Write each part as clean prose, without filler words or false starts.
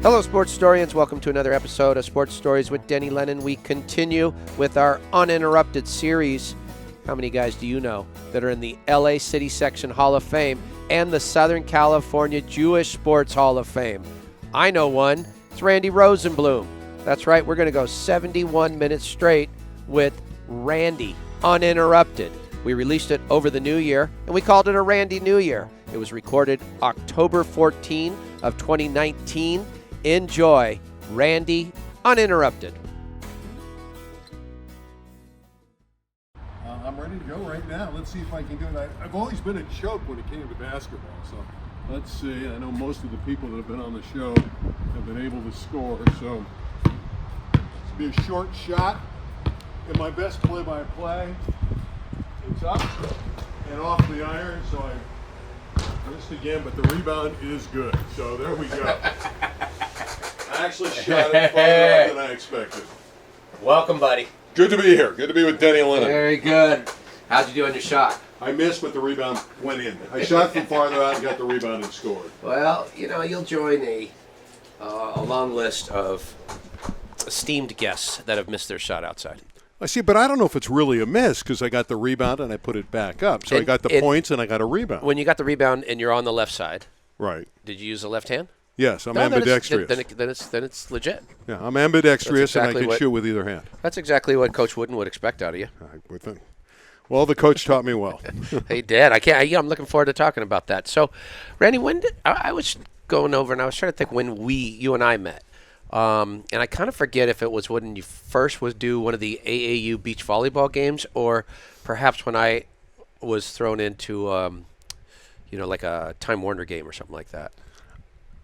Hello, sports historians. Welcome to another episode of Sports Stories with Denny Lennon. We continue with our Uninterrupted series. How many guys do you know that are in the LA City Section Hall of Fame and the Southern California Jewish Sports Hall of Fame? I know one. It's Randy Rosenbloom. That's right. We're going to go 71 minutes straight with Randy, Uninterrupted. We released it over the new year, and we called it a Randy New Year. It was recorded October 14 of 2019. Enjoy Randy Uninterrupted. I'm ready to go right now. Let's see if I can do it. I've always been a choke when it came to basketball, so let's see. I know most of the people that have been on the show have been able to score, so it's be a short shot. And my best play-by-play, it's up and off the iron, so I missed again, but the rebound is good. So there we go. I actually shot it farther than I expected. Welcome, buddy. Good to be here. Good to be with Denny and Lennon. Very good. How'd you do on your shot? I missed, but the rebound went in. I shot from farther out and got the rebound and scored. Well, you know, you'll join a long list of esteemed guests that have missed their shot outside. I see, but I don't know if it's really a miss because I got the rebound and I put it back up. So I got the points and I got a rebound. When you got the rebound and you're on the left side, right? Did you use the left hand? Yes, I'm ambidextrous. Then it's legit. Yeah, I'm ambidextrous exactly and I can shoot with either hand. That's exactly what Coach Wooden would expect out of you. Well, the coach taught me well. He did. I'm looking forward to talking about that. So, Randy, I was going over and I was trying to think when you and I met. And I kind of forget if it was when you first would do one of the AAU beach volleyball games, or perhaps when I was thrown into, like a Time Warner game or something like that.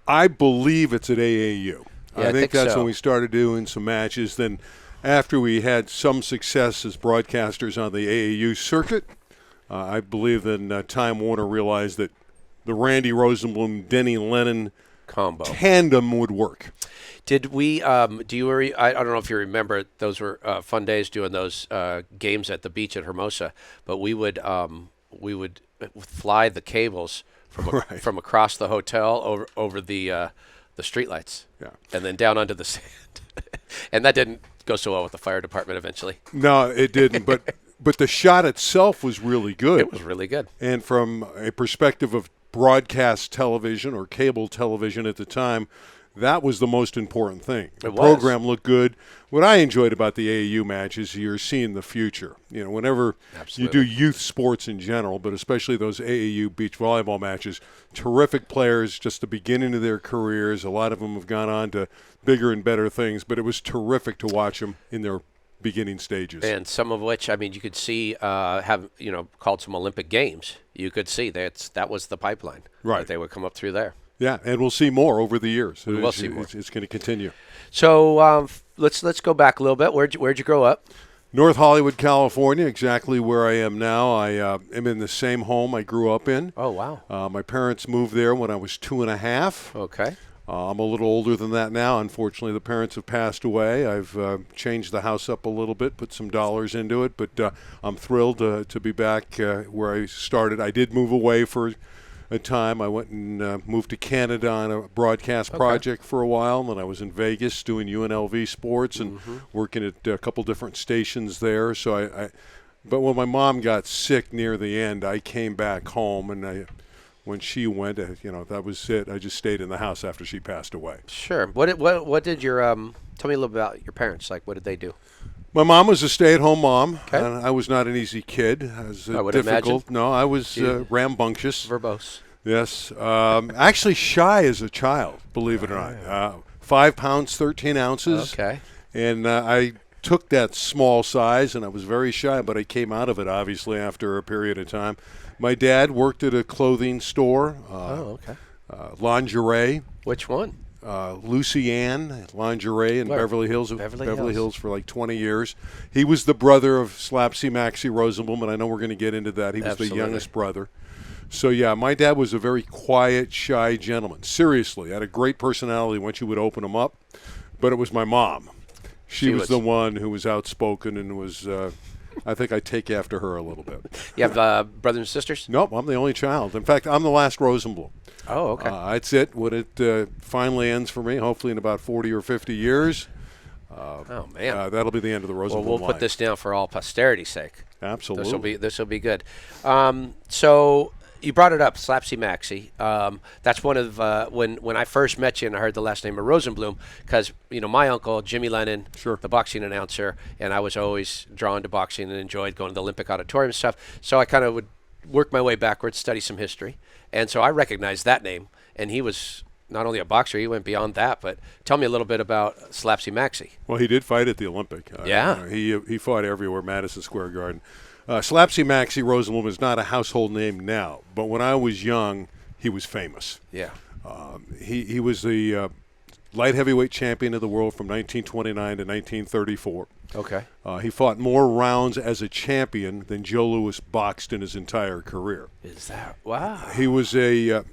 I believe it's at AAU. Yeah, I think that's so. when we started doing some matches. Then after we had some success as broadcasters on the AAU circuit, I believe then Time Warner realized that the Randy Rosenbloom, Denny Lennon combo tandem would work. Did we? I don't know if you remember. Those were fun days doing those games at the beach at Hermosa. But we would fly the cables from across the hotel over the streetlights, and then down onto the sand. And that didn't go so well with the fire department eventually. No, it didn't. But the shot itself was really good. It was really good. And from a perspective of broadcast television or cable television at the time, that was the most important thing. The program looked good. What I enjoyed about the AAU matches, you're seeing the future. You know, whenever you do youth sports in general, but especially those AAU beach volleyball matches, terrific players, just the beginning of their careers. A lot of them have gone on to bigger and better things, but it was terrific to watch them in their beginning stages. And some of which, you could see called some Olympic Games. You could see that was the pipeline. Right. That they would come up through there. Yeah, and we'll see more over the years. We will see more. It's going to continue. So let's go back a little bit. Where'd you grow up? North Hollywood, California, exactly where I am now. I am in the same home I grew up in. Oh, wow. My parents moved there when I was 2.5. Okay. I'm a little older than that now. Unfortunately, the parents have passed away. I've changed the house up a little bit, put some dollars into it, but I'm thrilled to be back where I started. I did move away for a time. I went and moved to Canada on a broadcast project for a while, and then I was in Vegas doing UNLV sports and working at a couple different stations there. So but when my mom got sick near the end, I came back home, and when she went, that was it. I just stayed in the house after she passed away. Sure. What did your tell me a little bit about your parents? Like, what did they do? My mom was a stay-at-home mom. Okay. And I was not an easy kid. I was I would difficult. imagine. No, I was rambunctious. Verbose. Yes. Actually shy as a child, believe it or not. 5 pounds, 13 ounces. Okay. And I took that small size, and I was very shy, but I came out of it, obviously, after a period of time. My dad worked at a clothing store. Lingerie. Which one? Lucy Ann Lingerie in Beverly Hills. Beverly Hills for like 20 years. He was the brother of Slapsy Maxie Rosenbloom, and I know we're going to get into that. He was the youngest brother. So, yeah, my dad was a very quiet, shy gentleman. Seriously, had a great personality once you would open him up. But it was my mom. She was the one who was outspoken and was, I think I take after her a little bit. You have brothers and sisters? Nope, I'm the only child. In fact, I'm the last Rosenbloom. Oh, okay. That's it. When it finally ends for me, hopefully in about 40 or 50 years. Oh man, that'll be the end of the Rosenbloom well, we'll line. put this down for all posterity's sake. Absolutely. This will be good. So you brought it up, Slapsy Maxie. That's one of when I first met you and I heard the last name of Rosenbloom, because my uncle Jimmy Lennon, Sure. the boxing announcer, and I was always drawn to boxing and enjoyed going to the Olympic Auditorium and stuff. So I kind of would work my way backwards, study some history, and so I recognized that name. And he was not only a boxer, he went beyond that. But tell me a little bit about Slapsy Maxie. Well, he did fight at the Olympic. Yeah. He fought everywhere, Madison Square Garden. Slapsy Maxie Rosenbloom is not a household name now, but when I was young, he was famous. Yeah. He was the light heavyweight champion of the world from 1929 to 1934. Okay. He fought more rounds as a champion than Joe Louis boxed in his entire career. Is that wow? He was a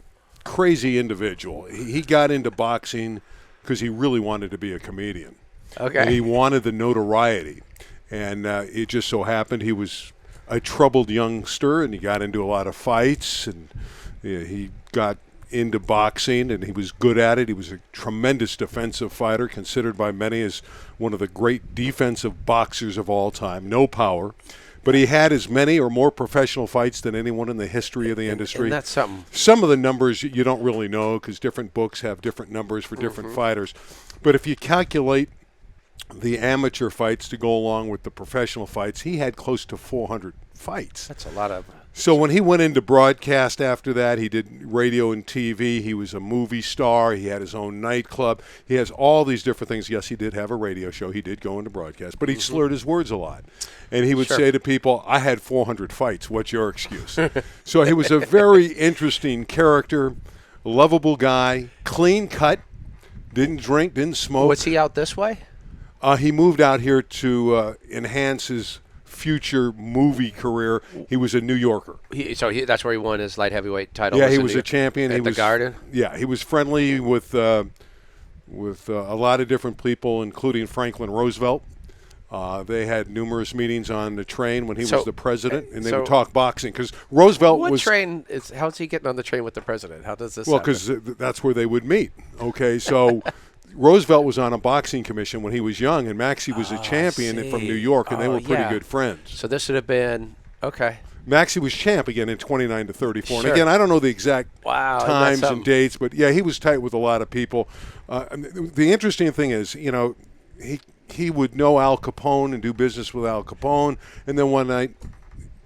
crazy individual. He got into boxing because he really wanted to be a comedian. Okay. And he wanted the notoriety. And it just so happened he was a troubled youngster, and he got into a lot of fights, and he got into boxing, and he was good at it. He was a tremendous defensive fighter, considered by many as one of the great defensive boxers of all time. No power. But he had as many or more professional fights than anyone in the history of the industry. And that's something. Some of the numbers you don't really know because different books have different numbers for different fighters. But if you calculate the amateur fights to go along with the professional fights, he had close to 400 fights. That's a lot of. So when he went into broadcast after that, he did radio and TV. He was a movie star. He had his own nightclub. He has all these different things. Yes, he did have a radio show. He did go into broadcast. But he slurred his words a lot. And he would say to people, I had 400 fights. What's your excuse? So he was a very interesting character, lovable guy, clean cut, didn't drink, didn't smoke. Was he out this way? He moved out here to enhance his future movie career. He was a New Yorker. That's where he won his light heavyweight title. Yeah, he was a champion. At the Garden? Yeah, he was friendly with a lot of different people, including Franklin Roosevelt. They had numerous meetings on the train when he was the president, and they would talk boxing. Because Roosevelt was... How's he getting on the train with the president? How does this Well, happen? because that's where they would meet. Okay, so... Roosevelt was on a boxing commission when he was young, and Maxie was a champion from New York, and they were pretty good friends. So this would have been okay. Maxie was champ again in 29 to 34. Sure. And again, I don't know the exact times that's and dates, but yeah, he was tight with a lot of people. The interesting thing is, he would know Al Capone and do business with Al Capone, and then one night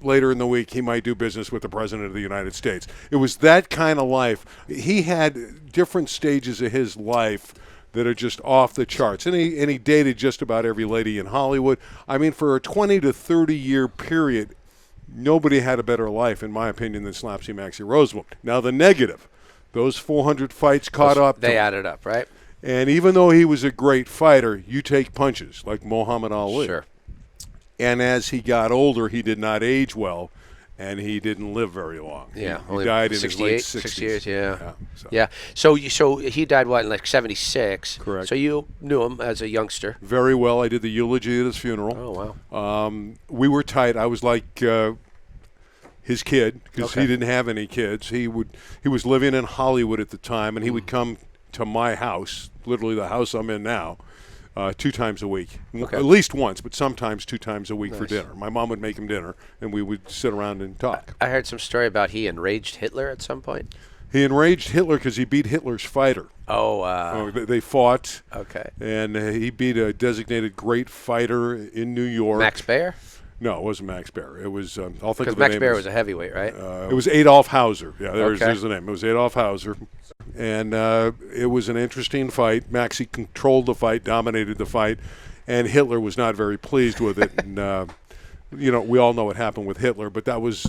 later in the week, he might do business with the President of the United States. It was that kind of life. He had different stages of his life that are just off the charts. And he dated just about every lady in Hollywood. I mean, for a 20 to 30-year period, nobody had a better life, in my opinion, than Slapsy Maxie Rosenbloom. Now, the negative, those 400 fights caught up. They added up, right? And even though he was a great fighter, you take punches, like Muhammad Ali. Sure. And as he got older, he did not age well, and he didn't live very long. Yeah, he died in his late 60s. 6 years, yeah. So he died, in like 76? Correct. So you knew him as a youngster? Very well. I did the eulogy at his funeral. Oh, wow. We were tight. I was like his kid because he didn't have any kids. He was living in Hollywood at the time, and he would come to my house, literally the house I'm in now, 2 times a week. At least once, but sometimes 2 times a week for dinner. My mom would make him dinner, and we would sit around and talk. I heard some story about he enraged Hitler at some point. He enraged Hitler because he beat Hitler's fighter. Oh, they fought. Okay. And he beat a designated great fighter in New York. Max Baer? No, it wasn't Max Baer. It was, I'll think of the name. Because Max Baer was a heavyweight, right? It was Adolf Hauser. Yeah, there's the name. It was Adolf Hauser. And it was an interesting fight. Maxie controlled the fight, dominated the fight, and Hitler was not very pleased with it. And, we all know what happened with Hitler, but that was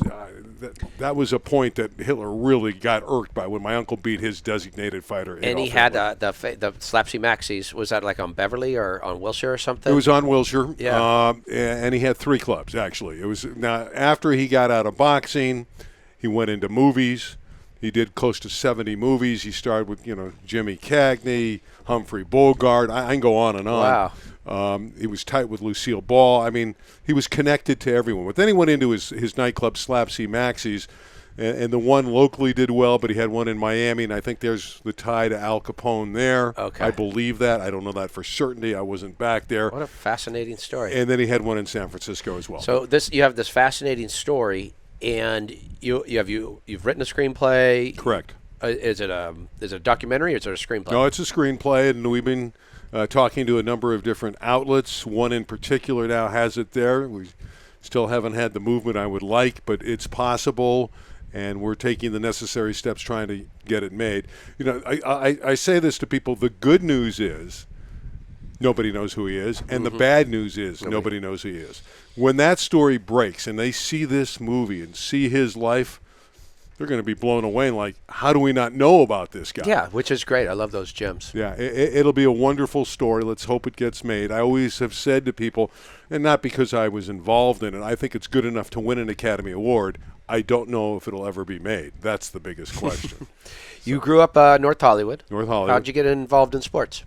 a point that Hitler really got irked by when my uncle beat his designated fighter. And he had the Slapsy Maxies. Was that like on Beverly or on Wilshire or something? It was on Wilshire. Yeah. And he had 3 clubs, actually. It was now after he got out of boxing, he went into movies. He did close to 70 movies. He started with, Jimmy Cagney, Humphrey Bogart. I can go on and on. Wow. He was tight with Lucille Ball. I mean, he was connected to everyone. But then he went into his nightclub, Slapsy Maxie's, and the one locally did well, but he had one in Miami, and I think there's the tie to Al Capone there. Okay. I believe that. I don't know that for certainty. I wasn't back there. What a fascinating story. And then he had one in San Francisco as well. So you have this fascinating story, and you've written a screenplay. Correct. Is it a documentary or is it a screenplay? No, it's a screenplay, and we've been talking to a number of different outlets. One in particular now has it there. We still haven't had the movement I would like, but it's possible, and we're taking the necessary steps trying to get it made. You know, I say this to people. The good news is nobody knows who he is, and the bad news is nobody knows who he is. When that story breaks and they see this movie and see his life, they're going to be blown away and like, how do we not know about this guy? Yeah, which is great. I love those gems. Yeah, it'll be a wonderful story. Let's hope it gets made. I always have said to people, and not because I was involved in it, I think it's good enough to win an Academy Award. I don't know if it'll ever be made. That's the biggest question. You grew up North Hollywood. North Hollywood. How'd you get involved in sports?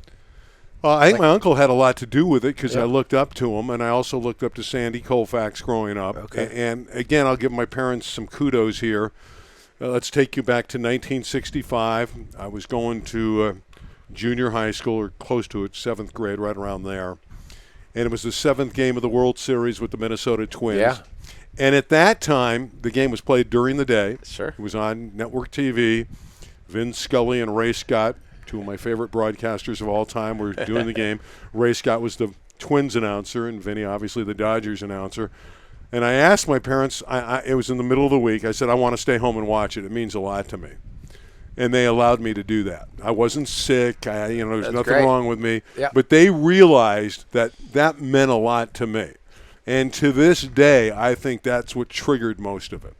I think my uncle had a lot to do with it because I looked up to him, and I also looked up to Sandy Koufax growing up. Okay. And again, I'll give my parents some kudos here. Let's take you back to 1965. I was going to junior high school, or close to it, 7th grade, right around there. And it was the 7th game of the World Series with the Minnesota Twins. Yeah. And at that time, the game was played during the day. Sure. It was on network TV. Vin Scully and Ray Scott, two of my favorite broadcasters of all time, were doing the game. Ray Scott was the Twins announcer, and Vinny, obviously, the Dodgers announcer. And I asked my parents, it was in the middle of the week, I said, I want to stay home and watch it. It means a lot to me. And they allowed me to do that. I wasn't sick. There's That's nothing great. wrong with me. Yeah. But they realized that meant a lot to me. And to this day, I think that's what triggered most of it.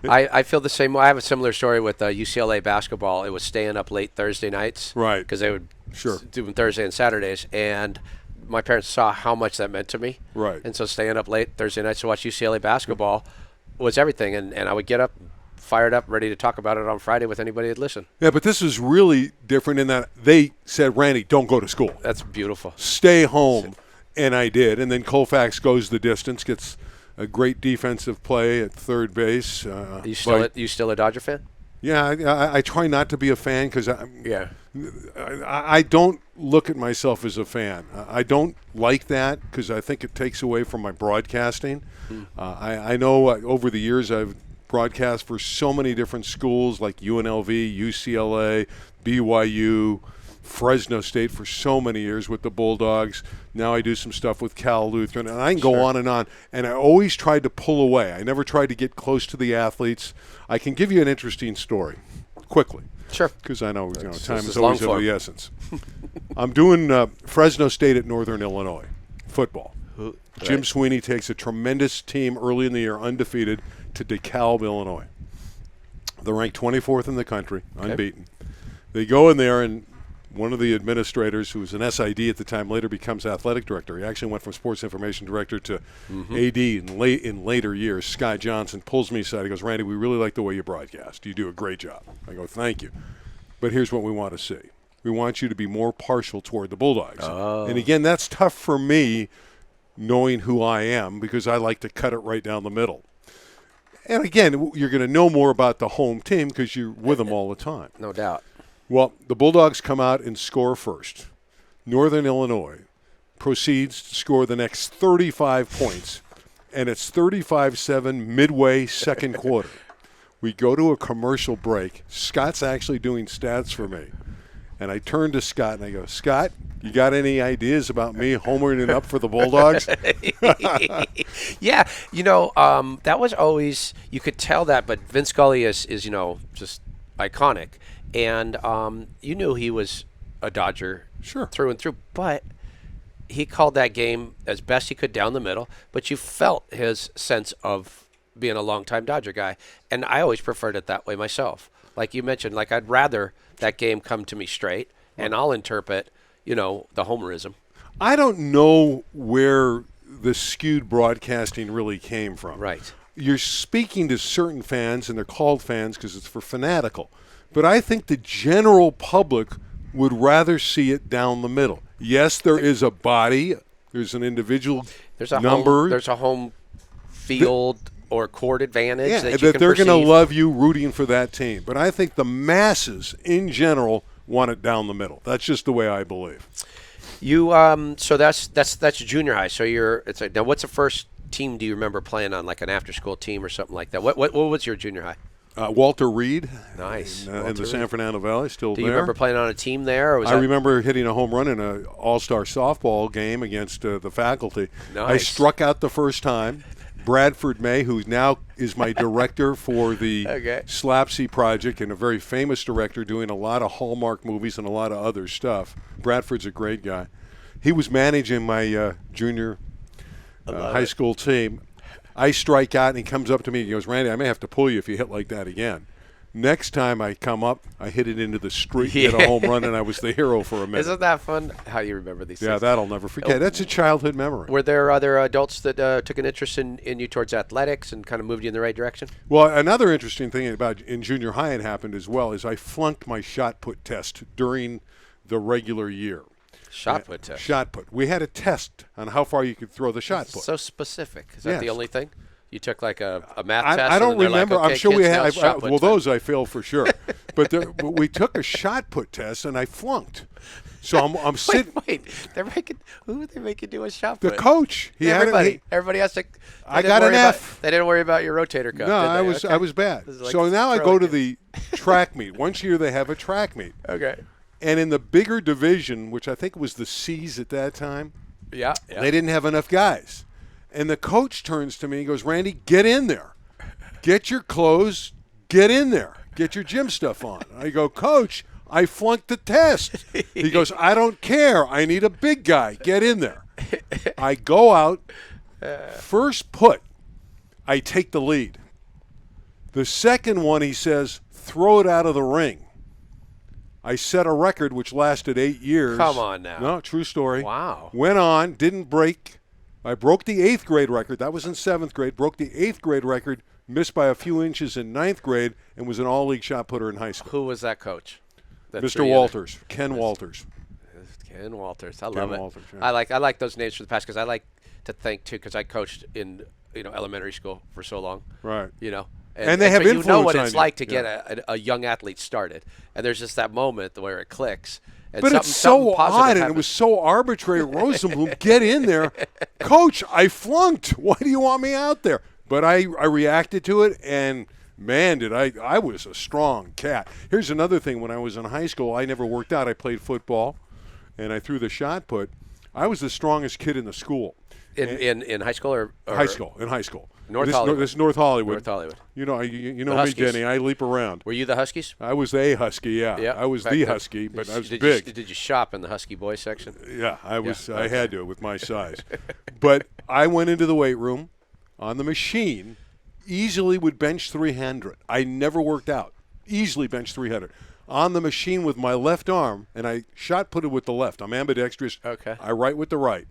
I feel the same way. I have a similar story with UCLA basketball. It was staying up late Thursday nights. Right. Because they would Sure. do them Thursday and Saturdays. And my parents saw how much that meant to me. Right. And so staying up late Thursday nights to watch UCLA basketball was everything. And I would get up, fired up, ready to talk about it on Friday with anybody that'd listen. Yeah, but this is really different in that they said, Randy, don't go to school. That's beautiful. Stay home. And I did. And then Koufax goes the distance, gets a great defensive play at third base. You still a Dodger fan? Yeah, I try not to be a fan because I don't look at myself as a fan. I don't like that because I think it takes away from my broadcasting. I know over the years I've broadcast for so many different schools like UNLV, UCLA, BYU, Fresno State for so many years with the Bulldogs. Now I do some stuff with Cal Lutheran, and I can go on and on. And I always tried to pull away. I never tried to get close to the athletes. I can give you an interesting story quickly. Sure. Because I know time is is always of the essence. I'm doing Fresno State at Northern Illinois football. Jim Sweeney takes a tremendous team early in the year, undefeated, to DeKalb, Illinois. They're ranked 24th in the country, unbeaten. They go in there, and one of the administrators, who was an SID at the time, later becomes athletic director. He actually went from sports information director to AD in later years. Scott Johnson pulls me aside. He goes, Randy, we really like the way you broadcast. You do a great job. I go, thank you. But here's what we want to see. We want you to be more partial toward the Bulldogs. And again, that's tough for me, knowing who I am, because I like to cut it right down the middle. And again, you're going to know more about the home team because you're with them all the time. No doubt. Well, the Bulldogs come out and score first. Northern Illinois proceeds to score the next 35 points, and it's 35-7 midway second quarter. We go to a commercial break. Scott's actually doing stats for me. And I turn to Scott and I go, Scott, you got any ideas about me homering it up for the Bulldogs? Yeah, that was always, you could tell that, but Vince Scully is just iconic. And you knew he was a Dodger through and through, but he called that game as best he could down the middle, but you felt his sense of being a longtime Dodger guy. And I always preferred it that way myself. Like you mentioned, I'd rather that game come to me straight, and I'll interpret, the homerism. I don't know where the skewed broadcasting really came from. Right. You're speaking to certain fans, and they're called fans because it's for fanatical. But I think the general public would rather see it down the middle. Yes, there is a body. There's an individual There's a number. There's a home field. or court advantage. Yeah, that they're going to love you rooting for that team. But I think the masses in general want it down the middle. That's just the way I believe. You so that's junior high. So now what's the first team do you remember playing on, like an after school team or something like that? What was your junior high? Walter Reed. Nice. In the San Fernando Valley, still there. Do you remember playing on a team there? Or I remember hitting a home run in an all-star softball game against the faculty. Nice. I struck out the first time. Bradford May, who now is my director for the Slapsy Project, and a very famous director doing a lot of Hallmark movies and a lot of other stuff. Bradford's a great guy. He was managing my junior high school team. I strike out, and he comes up to me and he goes, "Randy, I may have to pull you if you hit like that again." Next time I come up, I hit it into the street, hit a home run, and I was the hero for a minute. Isn't that fun? How you remember these things? Yeah, that'll never forget. That's a childhood memory. Were there other adults that took an interest in you towards athletics and kind of moved you in the right direction? Well, another interesting thing about in junior high it happened as well is I flunked my shot put test during the regular year. Shot put test? Shot put. We had a test on how far you could throw the shot put. So specific. Is that the only thing? You took like a math test? I don't remember. Like, okay, I'm sure we had. Those time. I failed for sure. but we took a shot put test and I flunked. So I'm sitting. Wait. Who would they make you do a shot put? put? The coach. Everybody has to. I got an F. They didn't worry about your rotator cuff. No, I was bad. Like so now I go to the track meet. Once a year they have a track meet. Okay. And in the bigger division, which I think was the C's at that time, yeah. they didn't have enough guys. And the coach turns to me and goes, "Randy, get in there. Get your clothes. Get in there. Get your gym stuff on." I go, "Coach, I flunked the test." He goes, "I don't care. I need a big guy. Get in there." I go out. First put, I take the lead. The second one, he says, "Throw it out of the ring." I set a record which lasted 8 years. Come on now. No, true story. Wow. Went on, didn't break. I broke the 8th grade record. That was in 7th grade. Broke the 8th grade record, missed by a few inches in 9th grade, and was an all-league shot putter in high school. Who was that coach? Mr. Walters. Ken Walters. Ken Walters. I love it. Walters, yeah. I like those names for the past because I like to think, too, because I coached in elementary school for so long. Right. And they have influence you know what on it's you. like to get a young athlete started. And there's just that moment where it clicks. And but it's so odd, and it was so arbitrary. Rosenbloom, get in there. "Coach, I flunked. Why do you want me out there?" But I reacted to it, and, man, I was a strong cat. Here's another thing. When I was in high school, I never worked out. I played football, and I threw the shot put. I was the strongest kid in the school. In high school or high school? In high school. Hollywood. This is North Hollywood. North Hollywood. You know me, Denny. I leap around. Were you the Huskies? I was a Husky, yeah. I was the Husky, but I was big. Did you shop in the Husky boys section? Yeah, I was. I had to with my size. But I went into the weight room on the machine, easily would bench 300. I never worked out. Easily bench 300. On the machine with my left arm, and I shot put it with the left. I'm ambidextrous. Okay. I right with the right.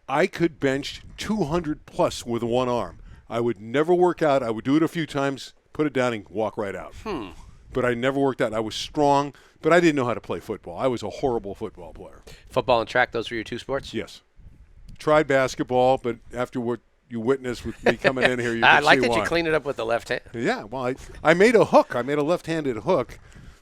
I could bench 200 plus with one arm. I would never work out. I would do it a few times, put it down, and walk right out. But I never worked out. I was strong, but I didn't know how to play football. I was a horrible football player. Football and track, those were your two sports? Yes. Tried basketball, but after what you witnessed with me coming in here, you I can like see that why. You cleaned it up with the left hand. Yeah, well, I made a hook. I made a left-handed hook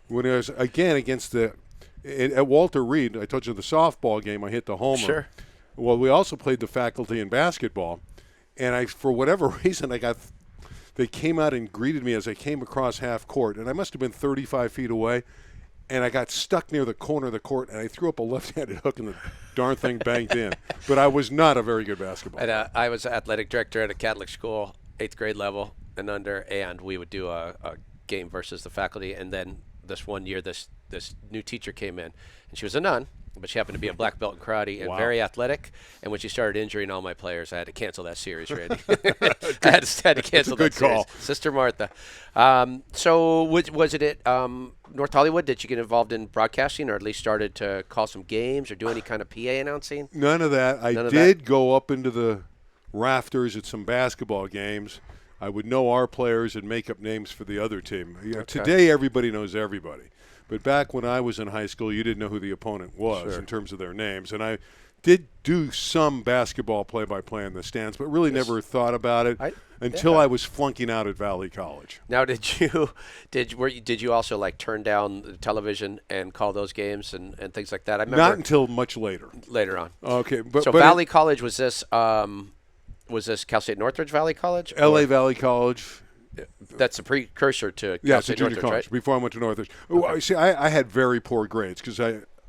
when it was, again, against at Walter Reed. I told you the softball game, I hit the homer. Sure. Well, we also played the faculty in basketball, and for whatever reason, they came out and greeted me as I came across half court, and I must have been 35 feet away, and I got stuck near the corner of the court, and I threw up a left-handed hook, and the darn thing banged in. But I was not a very good basketball player. And I was athletic director at a Catholic school, 8th grade level and under, and we would do a game versus the faculty, and then this one year, this new teacher came in, and she was a nun, but she happened to be a black belt in karate and very athletic. And when she started injuring all my players, I had to cancel that series, Randy. I had to cancel that series. Sister Martha. So was it at North Hollywood that you get involved in broadcasting, or at least started to call some games or do any kind of PA announcing? None of that. I did go up into the rafters at some basketball games. I would know our players and make up names for the other team. Today, everybody knows everybody. But back when I was in high school, you didn't know who the opponent was in terms of their names. And I did do some basketball play-by-play in the stands, but really never thought about it until I was flunking out at Valley College. Now, did you also like turn down the television and call those games and things like that? I remember Not until much later. Later on. Okay, so Valley College was this Cal State Northridge Valley College? L.A. Valley College. That's a precursor to Cal State junior Northridge, college, right? before I went to Northridge. Okay. See, I had very poor grades because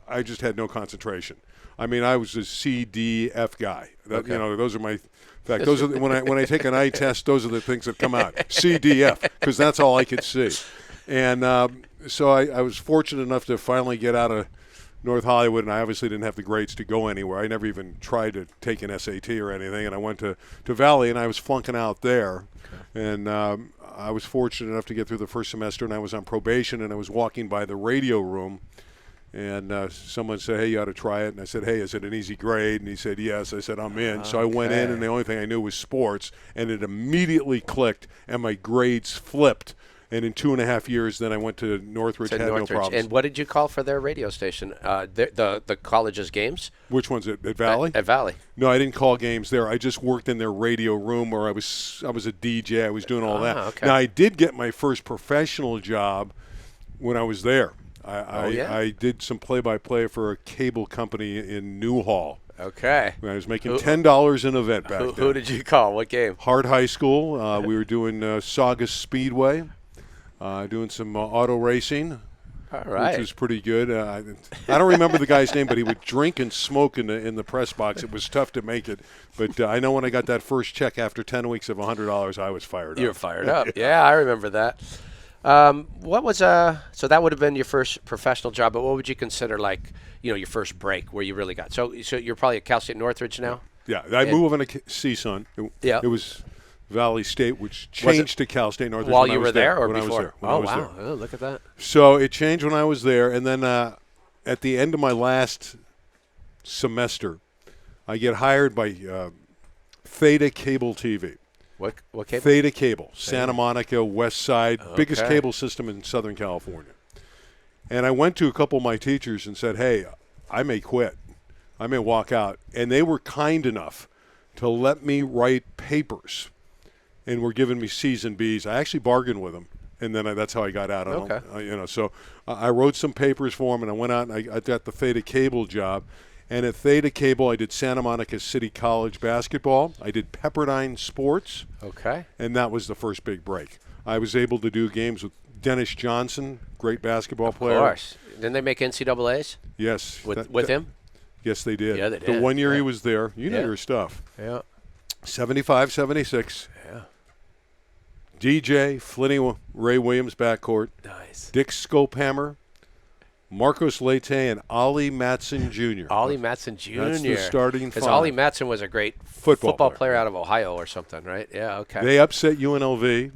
I just had no concentration. I mean, I was a C, D, F guy. Okay. Those are my. In fact, those are when I take an eye test. Those are the things that come out: C, D, F, because that's all I could see. And so I was fortunate enough to finally get out of North Hollywood, and I obviously didn't have the grades to go anywhere. I never even tried to take an SAT or anything, and I went to Valley, and I was flunking out there. Okay. And I was fortunate enough to get through the first semester, and I was on probation, and I was walking by the radio room. And someone said, hey, you ought to try it. And I said, hey, is it an easy grade? And he said, yes. I said, I'm in. So I went in, and the only thing I knew was sports. And it immediately clicked, and my grades flipped. And in 2.5 years, then I went to Northridge, had no problems. And what did you call for their radio station? The college's games? Which one's it? At Valley? At Valley. No, I didn't call games there. I just worked in their radio room where I was a DJ. I was doing all that. Okay. Now, I did get my first professional job when I was there. I did some play-by-play for a cable company in Newhall. Okay. I was making $10 an event back then. Who did you call? What game? Hart High School. We were doing Saugus Speedway, doing some auto racing. All right. Which was pretty good. I don't remember the guy's name, but he would drink and smoke in the press box. It was tough to make it. But I know when I got that first check after 10 weeks of $100, I was fired up. You were fired up. Yeah, I remember that. What was so that would have been your first professional job, but what would you consider like, your first break where you really got so you're probably at Cal State Northridge now? Yeah, I moved on to CSUN. It was Valley State, which changed to Cal State Northridge while you were there or when before? I was there. Oh, look at that. So it changed when I was there, and then at the end of my last semester, I get hired by Theta Cable TV. What cable? Theta Cable, Santa Monica, West Side, biggest cable system in Southern California. And I went to a couple of my teachers and said, hey, I may quit. I may walk out. And they were kind enough to let me write papers and were giving me C's and B's. I actually bargained with them, and then that's how I got out on them. So I wrote some papers for them, and I went out and I got the Theta Cable job. And at Theta Cable, I did Santa Monica City College basketball. I did Pepperdine sports. Okay. And that was the first big break. I was able to do games with Dennis Johnson, great basketball player. Of course. Didn't they make NCAAs? Yes. With him? Yes, they did. Yeah, they did. The 1 year he was there. You know your stuff. Yeah. 75, 76. Yeah. DJ, Flinny Ray Williams backcourt. Nice. Dick Scopehammer, Marcos Leite, and Ollie Matson Jr. Ollie Matson Jr. That's the starting five. Because Ollie Matson was a great football player out of Ohio or something, right? Yeah, okay. They upset UNLV.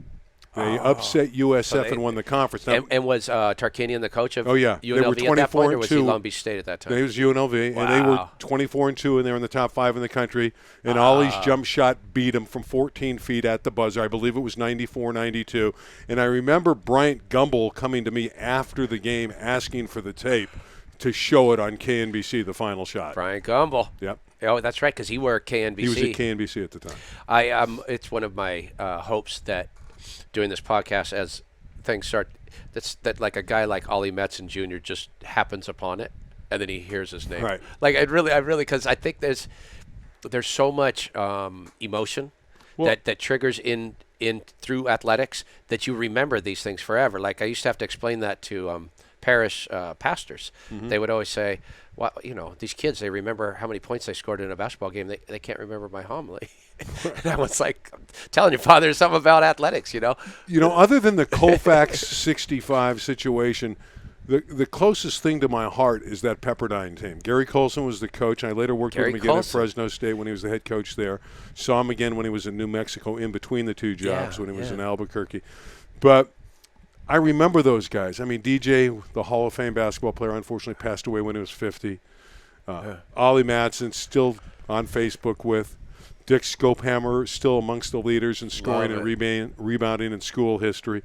They upset USF and won the conference. Now, and was Tarkanian the coach of UNLV they were 24 at that point, or was he 2. Long Beach State at that time? It was UNLV, and they were 24-2, and they were in the top 5 in the country. And Ollie's jump shot beat him from 14 feet at the buzzer. I believe it was 94-92. And I remember Bryant Gumbel coming to me after the game asking for the tape to show it on KNBC, the final shot. Bryant Gumbel. Yep. Oh, that's right, because he were KNBC. He was at KNBC at the time. It's one of my hopes that doing this podcast as things start, that like a guy like Ollie Matson Jr. just happens upon it, and then he hears his name. Right. Like I really, because I think there's so much emotion that triggers in through athletics that you remember these things forever. Like I used to have to explain that to parish pastors. Mm-hmm. They would always say, well, these kids, they remember how many points they scored in a basketball game. They can't remember my homily. And I was like, I'm telling your father something about athletics, Other than the Colfax 65 situation, the closest thing to my heart is that Pepperdine team. Gary Colson was the coach. I later worked with him again at Fresno State when he was the head coach there. Saw him again when he was in New Mexico in between the two jobs when he was in Albuquerque. But I remember those guys. I mean, DJ, the Hall of Fame basketball player, unfortunately passed away when he was 50. Ollie Matson, still on Facebook with. Dick Scopehammer, still amongst the leaders in scoring and rebounding in school history.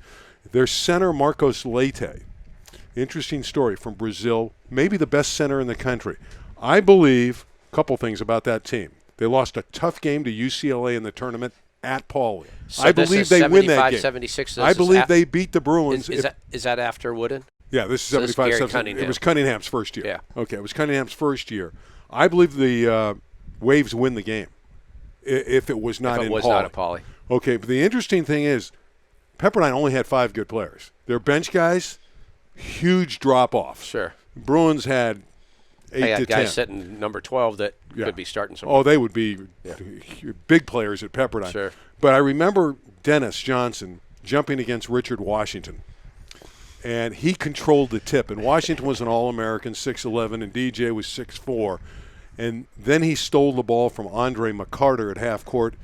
Their center, Marcos Leite. Interesting story from Brazil. Maybe the best center in the country. I believe couple things about that team. They lost a tough game to UCLA in the tournament at Pauley. So I believe they win that game. 76. I believe they beat the Bruins. Is that after Wooden? Yeah, this is So this is 75. Gary 76. Cunningham. It was Cunningham's first year. Yeah. Okay, it was Cunningham's first year. I believe the Waves win the game if it was not in Pauley. Not at Pauley. Okay, but the interesting thing is Pepperdine only had 5 good players. Their bench guys, huge drop-off. Sure. Bruins had 8 They to 10. had guys sitting number 12 that could be starting somewhere. Oh, they would be big players at Pepperdine. Sure. But I remember Dennis Johnson jumping against Richard Washington. And he controlled the tip. And Washington was an All-American, 6'11", and DJ was 6'4". And then he stole the ball from Andre McCarter at half court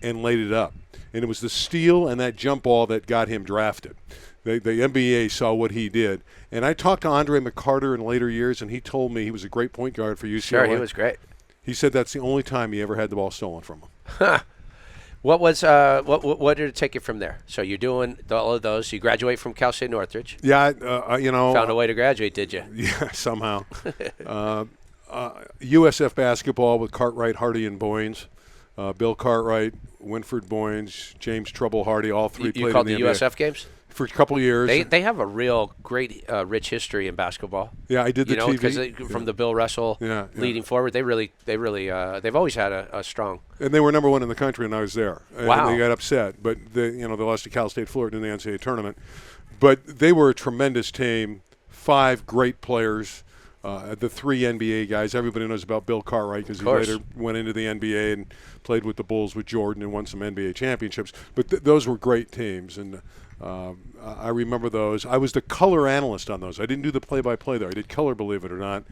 and laid it up. And it was the steal and that jump ball that got him drafted. The NBA saw what he did. And I talked to Andre McCarter in later years, and he told me he was a great point guard for UCLA. Sure, he was great. He said that's the only time he ever had the ball stolen from him. What did it take you from there? So you're doing all of those. You graduate from Cal State Northridge. Yeah, Found a way to graduate, did you? Yeah, somehow. USF basketball with Cartwright, Hardy, and Boynes. Bill Cartwright, Winford Boynes, James Trouble Hardy, all three played called in the the NBA. USF games? For a couple of years. They have a real great, rich history in basketball. Yeah, I did the TV. Because from the Bill Russell leading forward, they've always had a strong. And they were number 1 in the country, and I was there. Wow. And they got upset, but they lost to Cal State Florida in the NCAA tournament. But they were a tremendous team. 5 great players. The 3 NBA guys. Everybody knows about Bill Cartwright because he later went into the NBA and played with the Bulls with Jordan and won some NBA championships. But those were great teams, and I remember those. I was the color analyst on those. I didn't do the play-by-play there. I did color, believe it or not.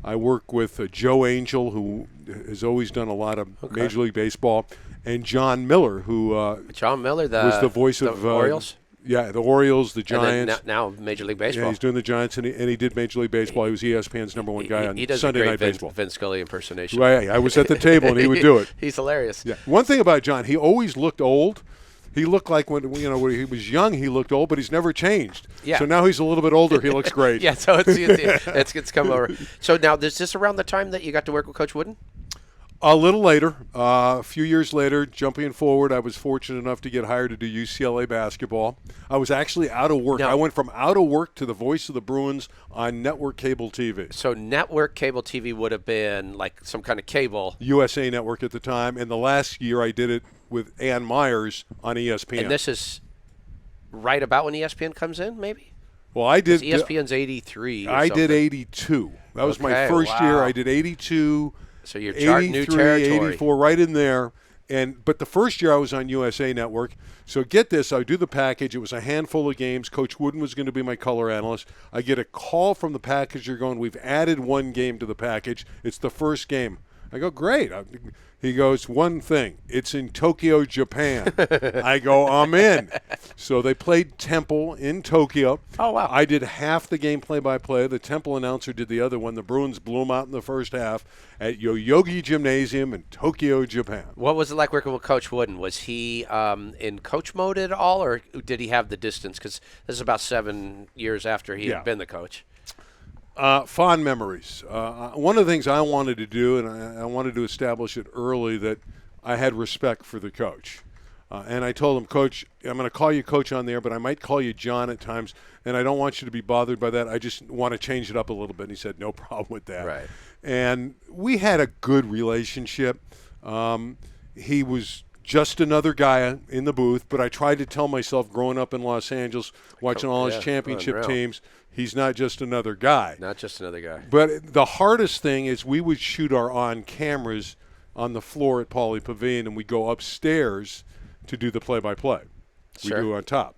I work with Joe Angel, who has always done a lot of Major League Baseball, and John Miller, who was the voice of Orioles. Yeah, the Orioles, the Giants. And now Major League Baseball. Yeah, he's doing the Giants, and he did Major League Baseball. He was ESPN's number 1 guy on he does Sunday a great Night Baseball. Vince Scully impersonation. Right, I was at the table, and he would do it. He's hilarious. Yeah. One thing about John, he always looked old. He looked like when he was young, he looked old, but he's never changed. Yeah. So now he's a little bit older. He looks great. Yeah. So it's come over. So now, is this around the time that you got to work with Coach Wooden? A little later, a few years later, jumping forward, I was fortunate enough to get hired to do UCLA basketball. I was actually out of work. I went from out of work to the voice of the Bruins on network cable TV. So network cable TV would have been like some kind of cable. USA Network at the time, and the last year I did it with Ann Myers on ESPN. And this is right about when ESPN comes in, maybe? Well, I did. ESPN's 83 I did 82. That was my first year. I did 82. So you're charting new territory. 84, right in there. But the first year I was on USA Network. So get this, I do the package. It was a handful of games. Coach Wooden was going to be my color analyst. I get a call from the packager going, we've added 1 game to the package. It's the first game. I go, great. He goes, 1 thing. It's in Tokyo, Japan. I go, I'm in. So they played Temple in Tokyo. Oh, wow. I did half the game play-by-play. The Temple announcer did the other one. The Bruins blew them out in the first half at Yoyogi Gymnasium in Tokyo, Japan. What was it like working with Coach Wooden? Was he in coach mode at all, or did he have the distance? Because this is about 7 years after he had been the coach. Fond memories. One of the things I wanted to do, and I wanted to establish it early, that I had respect for the coach. And I told him, Coach, I'm going to call you Coach on there, but I might call you John at times, and I don't want you to be bothered by that. I just want to change it up a little bit. And he said, no problem with that. Right. And we had a good relationship. He was just another guy in the booth, but I tried to tell myself growing up in Los Angeles, watching all his championship teams, he's not just another guy. Not just another guy. But the hardest thing is we would shoot our on-cameras on the floor at Pauley Pavilion, and we'd go upstairs to do the play-by-play. Sure. We do on top.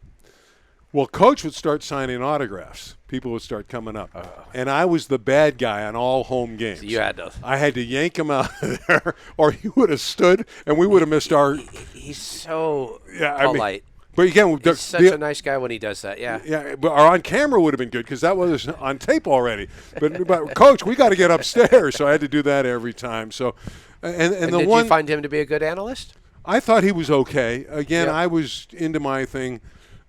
Well, Coach would start signing autographs. People would start coming up. And I was the bad guy on all home games. So you had to. I had to yank him out of there, or he would have stood, and we would have missed our – He's so polite. I mean, but again, he's such a nice guy when he does that. Yeah. Yeah, but our on camera would have been good because that was on tape already. But Coach, we got to get upstairs, so I had to do that every time. So, and did you find him to be a good analyst? I thought he was okay. Again, I was into my thing.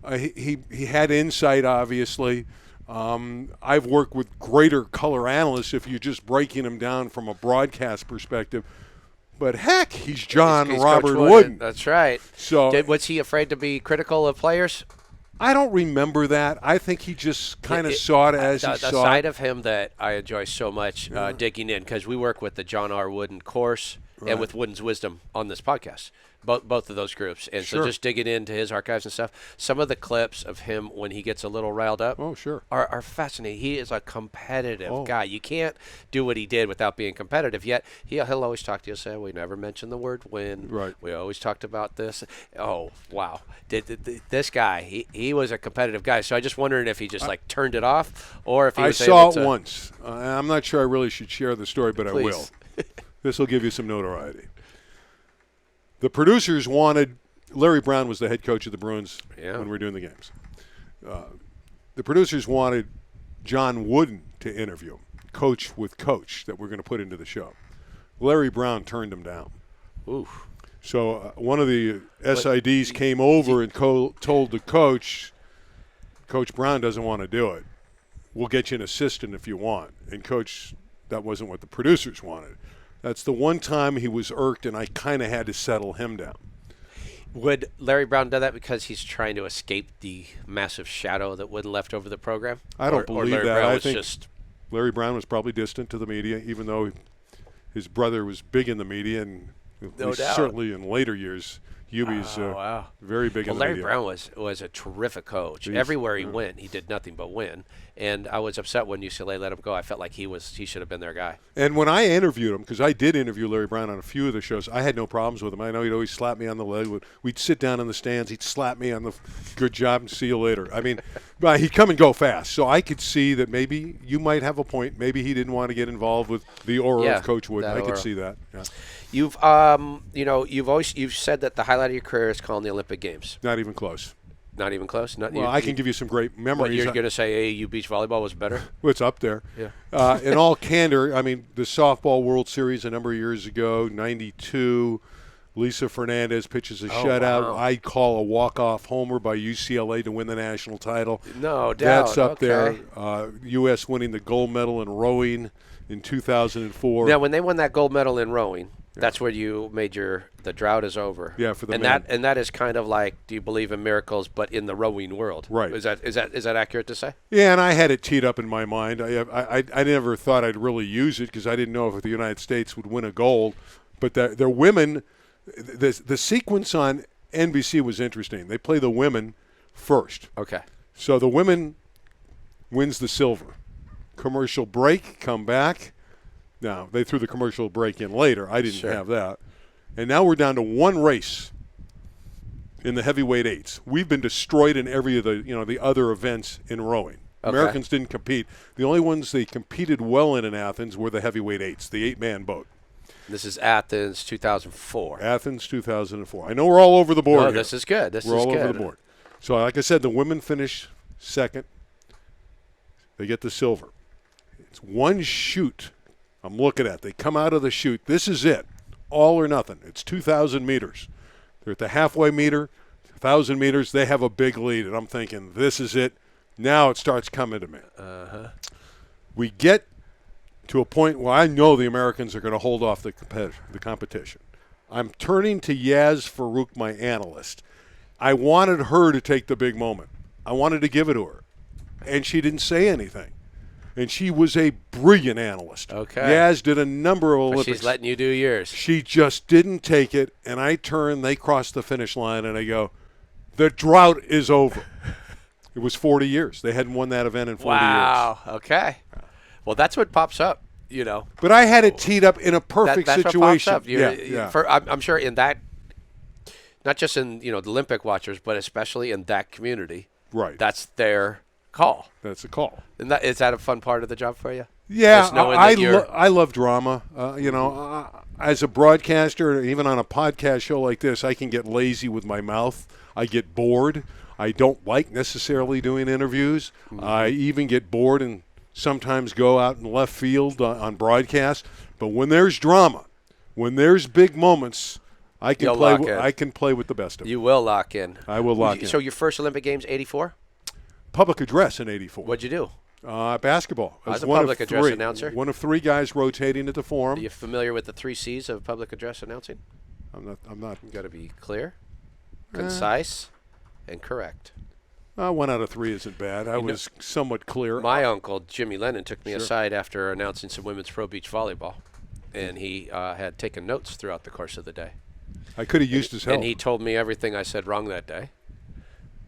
He had insight, obviously. I've worked with greater color analysts if you're just breaking them down from a broadcast perspective. But heck, he's John He's Robert Coach Wooden. That's right. So Was he afraid to be critical of players? I don't remember that. I think he just kind of saw it as he the saw side it. of him that I enjoy so much digging in, because we work with the John R. Wooden course and with Wooden's Wisdom on this podcast, both of those groups. And so just digging into his archives and stuff, some of the clips of him when he gets a little riled up are fascinating. He is a competitive guy. You can't do what he did without being competitive, yet he'll always talk to you and say, we never mentioned the word win. Right. We always talked about this. Oh, wow. This guy, he was a competitive guy. So I just wondering if he just turned it off, or if he was saw able to. it once. I'm not sure I really should share the story, but Please. I will. This will give you some notoriety. The producers wanted Larry Brown was the head coach of the Bruins when we were doing the games. The producers wanted John Wooden to interview him, coach with coach, that we're going to put into the show. Larry Brown turned him down. Oof. So one of the SIDs came over and told the coach, Coach Brown doesn't want to do it. We'll get you an assistant if you want. And Coach, that wasn't what the producers wanted. That's the one time he was irked, and I kind of had to settle him down. Would Larry Brown do that because he's trying to escape the massive shadow that Wooden left over the program? I don't believe Larry that. Brown I was think just Larry Brown was probably distant to the media, even though his brother was big in the media, and certainly in later years, Hubie's very big in the Larry media. Brown was a terrific coach. Everywhere he went, he did nothing but win. And I was upset when UCLA let him go. I felt like he should have been their guy. And when I interviewed him, because I did interview Larry Brown on a few of the shows, I had no problems with him. I know he'd always slap me on the leg. We'd sit down in the stands. He'd slap me on the good job and see you later. I mean, but he'd come and go fast. So I could see that maybe you might have a point. Maybe he didn't want to get involved with the aura of Coach Wooden. I could see that. Yeah. You've you've said that the highlight of your career is calling the Olympic Games. Not even close. Not even close? I can give you some great memories. What, you're going to say AAU beach volleyball was better? Well, it's up there. Yeah. In all candor, I mean, the softball World Series a number of years ago, 92, Lisa Fernandez pitches a shutout. Wow. I'd call a walk-off homer by UCLA to win the national title. No doubt. That's up there. U.S. winning the gold medal in rowing in 2004. Now, when they won that gold medal in rowing, that's where you made the drought is over. Yeah, for the and that is kind of like, do you believe in miracles, but in the rowing world? Right. Is that accurate to say? Yeah, and I had it teed up in my mind. I never thought I'd really use it because I didn't know if the United States would win a gold. But their women, the sequence on NBC was interesting. They play the women first. Okay. So the women wins the silver. Commercial break, come back. Now, they threw the commercial break in later. I didn't have that. And now we're down to one race in the heavyweight eights. We've been destroyed in every of the other events in rowing. Okay. Americans didn't compete. The only ones they competed well in Athens were the heavyweight eights, the 8-man boat. This is Athens 2004. Athens 2004. I know we're all over the board. No, this is good. We're all over the board. So, like I said, the women finish second. They get the silver. It's one chute I'm looking at. They come out of the chute. This is it. All or nothing. It's 2,000 meters. They're at the halfway meter, 1,000 meters. They have a big lead, and I'm thinking, this is it. Now it starts coming to me. We get to a point where I know the Americans are going to hold off the competition. I'm turning to Yaz Farouk, my analyst. I wanted her to take the big moment. I wanted to give it to her, and she didn't say anything. And she was a brilliant analyst. Okay. Yaz did a number of Olympics. But she's letting you do yours. She just didn't take it, and I turn, they cross the finish line, and I go, the drought is over. It was 40 years. They hadn't won that event in 40 years. Wow. Okay. Well, that's what pops up, But I had it teed up in a perfect that's situation. What pops up. I'm sure in that, not just in the Olympic watchers, but especially in that community. Right. That's their call. That's a call. And is that a fun part of the job for you? Yeah, I love drama. As a broadcaster, even on a podcast show like this, I can get lazy with my mouth. I get bored. I don't like necessarily doing interviews. I even get bored and sometimes go out in left field on broadcast. But when there's drama, when there's big moments, I can play with the best of them. You will lock in. I will lock in. So your first Olympic Games, 84? Public address in 84. What'd you do? Basketball. I was a public address announcer. One of 3 guys rotating at the Forum. Are you familiar with the 3 C's of public address announcing? I'm not. You got to be clear, concise, and correct. 1 out of 3 isn't bad. I was somewhat clear. My uncle, Jimmy Lennon, took me Sure. aside after announcing some women's pro beach volleyball, and he had taken notes throughout the course of the day. I could have used his help. And he told me everything I said wrong that day.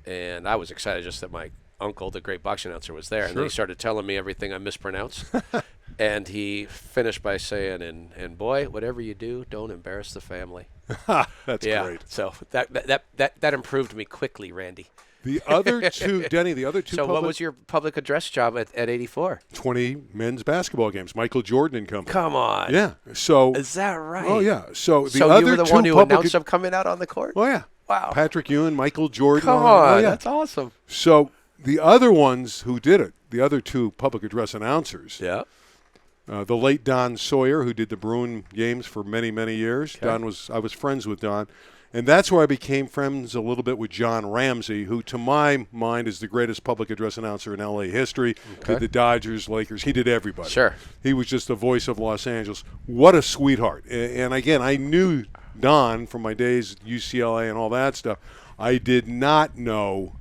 And I was excited just that my uncle, the great boxing announcer, was there. Sure. And then he started telling me everything I mispronounced. And he finished by saying, and boy, whatever you do, don't embarrass the family. That's yeah. great. So that improved me quickly, Randy. The other 2, Denny, the other 2 So what was your public address job at 84? 20 men's basketball games. Michael Jordan and company. Come on. Yeah. So. Is that right? Oh, yeah. So the so other you were the 2 one who public announced them coming out on the court? Oh, yeah. Wow. Patrick Ewing, Michael Jordan. Come Oh, on. yeah. That's awesome. So the other ones who did it, the other 2 public address announcers, Yeah. the late Don Sawyer, who did the Bruin games for many, many years. Okay. I was friends with Don. And that's where I became friends a little bit with John Ramsey, who, to my mind, is the greatest public address announcer in L.A. history. Okay. Did the Dodgers, Lakers. He did everybody. Sure. He was just the voice of Los Angeles. What a sweetheart. And again, I knew Don from my days at UCLA and all that stuff. I did not know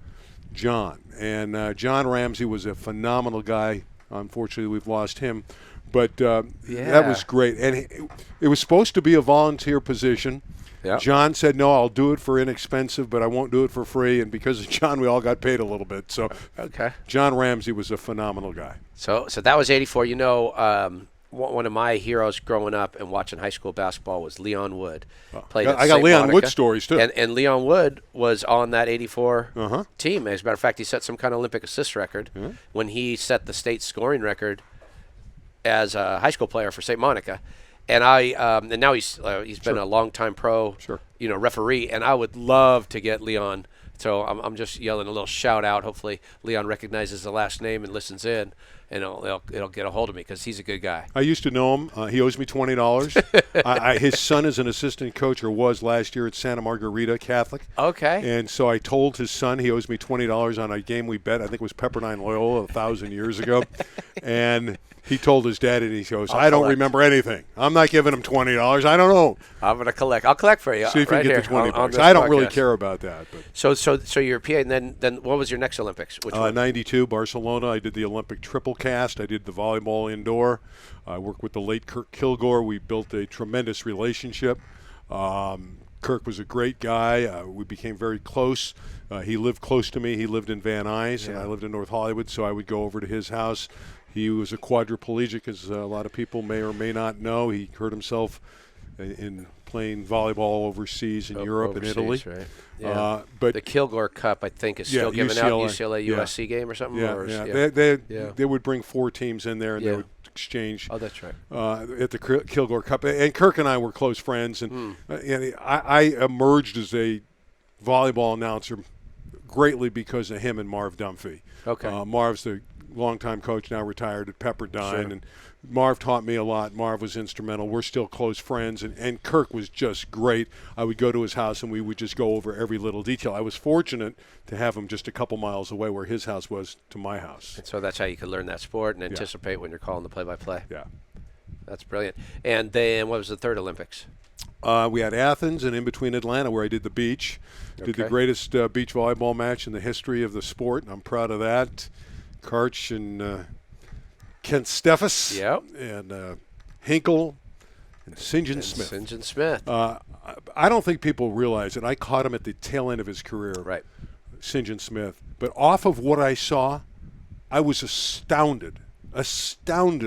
John. And John Ramsey was a phenomenal guy. Unfortunately, we've lost him. But that was great. And it was supposed to be a volunteer position. Yep. John said, no, I'll do it for inexpensive, but I won't do it for free. And because of John, we all got paid a little bit. So Okay. John Ramsey was a phenomenal guy. So that was 84. You know, one of my heroes growing up and watching high school basketball was Leon Wood. Played at I got St. Leon Monica. Wood stories, too. And Leon Wood was on that 84 Uh-huh. team. As a matter of fact, he set some kind of Olympic assist record when he set the state scoring record as a high school player for St. Monica. And and now he's been a long-time pro, referee. And I would love to get Leon. So I'm just yelling a little shout out. Hopefully Leon recognizes the last name and listens in, and it'll get a hold of me because he's a good guy. I used to know him. He owes me $20. His son is an assistant coach, or was last year at Santa Margarita Catholic. Okay. And so I told his son he owes me $20 on a game we bet. I think it was Pepperdine Loyola 1,000 years ago. And he told his dad, and he goes, I don't remember anything. I'm not giving him $20. I don't know. I'm going to collect. I'll collect for you. See if right you get the here $20. on I don't really podcast. care about that. But So you're a PA, and then what was your next Olympics? Which one? 92, Barcelona. I did the Olympic triple cast. I did the volleyball indoor. I worked with the late Kirk Kilgore. We built a tremendous relationship. Kirk was a great guy. We became very close. He lived close to me. He lived in Van Nuys, and I lived in North Hollywood, so I would go over to his house. He was a quadriplegic, as a lot of people may or may not know. He hurt himself in playing volleyball overseas in Europe and Italy. Right. Yeah. But the Kilgore Cup, I think, is still giving out UCLA USC game or something. They would bring 4 teams in there, and they would exchange. Oh, that's right. At the Kilgore Cup, and Kirk and I were close friends, and I emerged as a volleyball announcer greatly because of him and Marv Dunphy. Okay. Marv's the longtime coach, now retired at Pepperdine, and Marv taught me a lot. Marv was instrumental. We're still close friends, and Kirk was just great. I would go to his house, and we would just go over every little detail. I was fortunate to have him just a couple miles away where his house was to my house. And so that's how you could learn that sport and anticipate when you're calling the play-by-play. Yeah. That's brilliant. And then what was the third Olympics? We had Athens and in between Atlanta where I did the beach. Did the greatest beach volleyball match in the history of the sport, and I'm proud of that. Karch and Kent Steffes and Hinkle and St. John Smith. St. John Smith. I don't think people realize it. I caught him at the tail end of his career, right? St. John Smith. But off of what I saw, I was astounded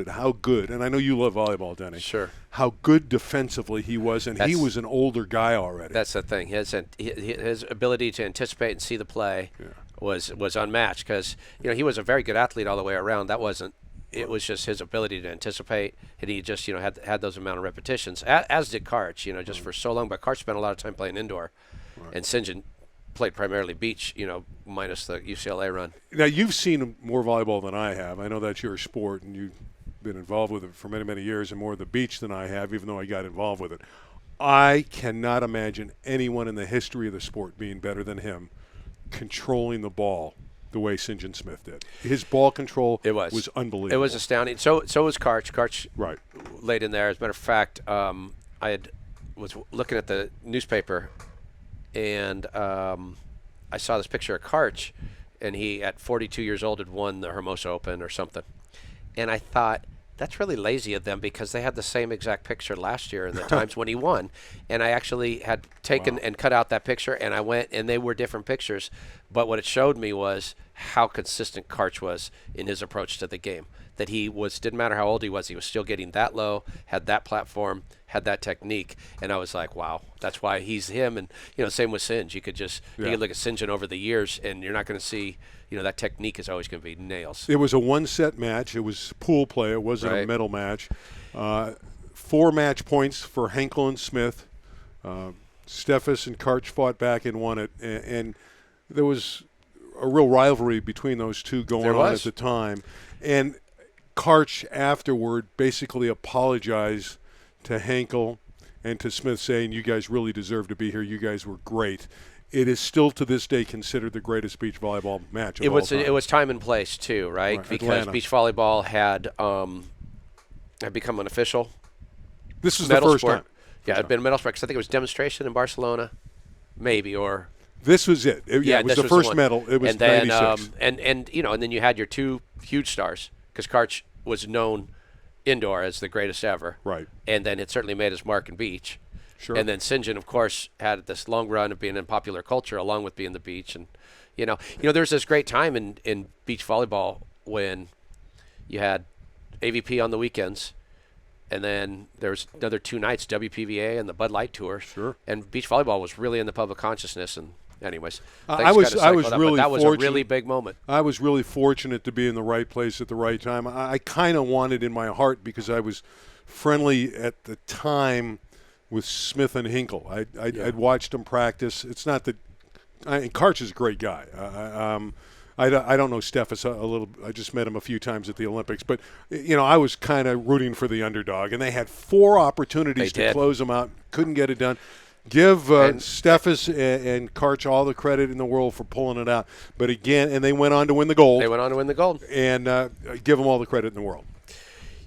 how good, and I know you love volleyball, Denny. Sure. How good defensively he was, and he was an older guy already. That's the thing. His ability to anticipate and see the play was unmatched because he was a very good athlete all the way around. That wasn't. It was just his ability to anticipate, and he just had those amount of repetitions. As did Karch, just for so long. But Karch spent a lot of time playing indoor, and St. John played primarily beach, minus the UCLA run. Now, you've seen more volleyball than I have. I know that's your sport, and you've been involved with it for many, many years, and more of the beach than I have, even though I got involved with it. I cannot imagine anyone in the history of the sport being better than him controlling the ball the way St. John Smith did. His ball control was unbelievable. It was astounding. So was Karch. Karch right. laid in there. As a matter of fact, was looking at the newspaper, and I saw this picture of Karch, and he, at 42 years old, had won the Hermosa Open or something. And I thought, that's really lazy of them because they had the same exact picture last year in the times when he won. And I actually had taken and cut out that picture, and I went, and they were different pictures. But what it showed me was how consistent Karch was in his approach to the game. That he was, didn't matter how old he was still getting that low, had that platform, had that technique. And I was like, wow, that's why he's him. And, same with Singe. You could you could look at Singe over the years, and you're not going to see, that technique is always going to be nails. It was a one-set match. It was pool play. It wasn't a medal match. 4 match points for Henkel and Smith. Steffes and Karch fought back and won it. And there was a real rivalry between those two going on at the time. And Karch afterward basically apologized to Henkel and to Smith, saying, you guys really deserve to be here. You guys were great. It is still to this day considered the greatest beach volleyball match of all time. It was time and place too, right? Because Atlanta. Beach volleyball had become unofficial. This was the first sport. time. Yeah, it had been a medal sport. Cause I think it was demonstration in Barcelona, maybe, or this was it. It was the first medal. It was 96. And then you had your 2 huge stars, because Karch was known indoor as the greatest ever. Right. And then it certainly made his mark in beach. Sure. And then St. John, of course, had this long run of being in popular culture along with being the beach. And, there's this great time in beach volleyball when you had AVP on the weekends, and then there was another 2 nights, WPVA and the Bud Light Tour. Sure. And beach volleyball was really in the public consciousness. And anyways, I was really that was fortunate. a really big moment. I was really fortunate to be in the right place at the right time. I kind of wanted in my heart, because I was friendly at the time with Smith and Hinkle. I'd watched them practice. It's not that Karch is a great guy. I don't know Steffes a little. I just met him a few times at the Olympics. But, I was kind of rooting for the underdog. And they had 4 opportunities to close them out. Couldn't get it done. Give Steffes and Karch all the credit in the world for pulling it out. But again, and they went on to win the gold. And give them all the credit in the world.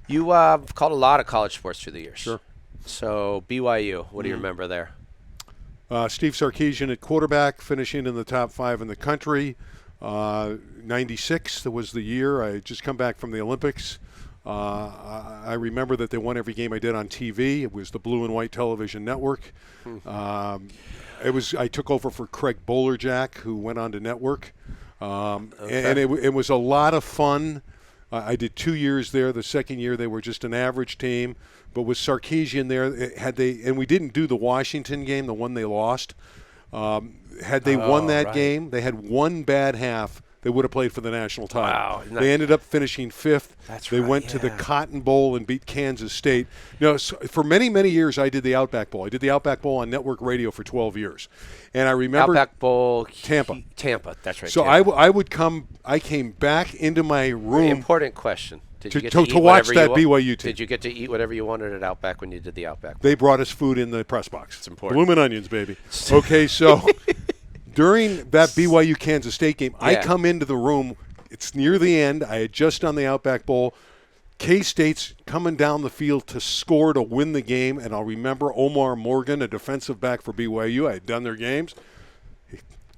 You called a lot of college sports through the years. Sure. So BYU, what do you remember there? Steve Sarkisian at quarterback, finishing in the top 5 in the country. 96 was the year. I had just come back from the Olympics. I remember that they won every game I did on TV. It was the blue and white television network. I took over for Craig Bolerjack, who went on to network. And it was a lot of fun. I did 2 years there. The second year they were just an average team. But with Sarkisian there, and we didn't do the Washington game, the one they lost. Had they won that game, they had one bad half, they would have played for the national title. Wow. They ended up finishing 5th. They went to the yeah. Cotton Bowl and beat Kansas State. For many, many years, I did the Outback Bowl. I did the Outback Bowl on network radio for 12 years. And I remember Outback Bowl, Tampa. That's right. So Tampa. I came back into my room. Important question. Did you get to watch that BYU team. Did you get to eat whatever you wanted at Outback when you did the Outback? They brought us food in the press box. It's important. Bloomin' onions, baby. Okay, so during that BYU Kansas State game, I come into the room. It's near the end. I had just done the Outback Bowl. K-State's coming down the field to score to win the game, and I'll remember Omar Morgan, a defensive back for BYU. I had done their games.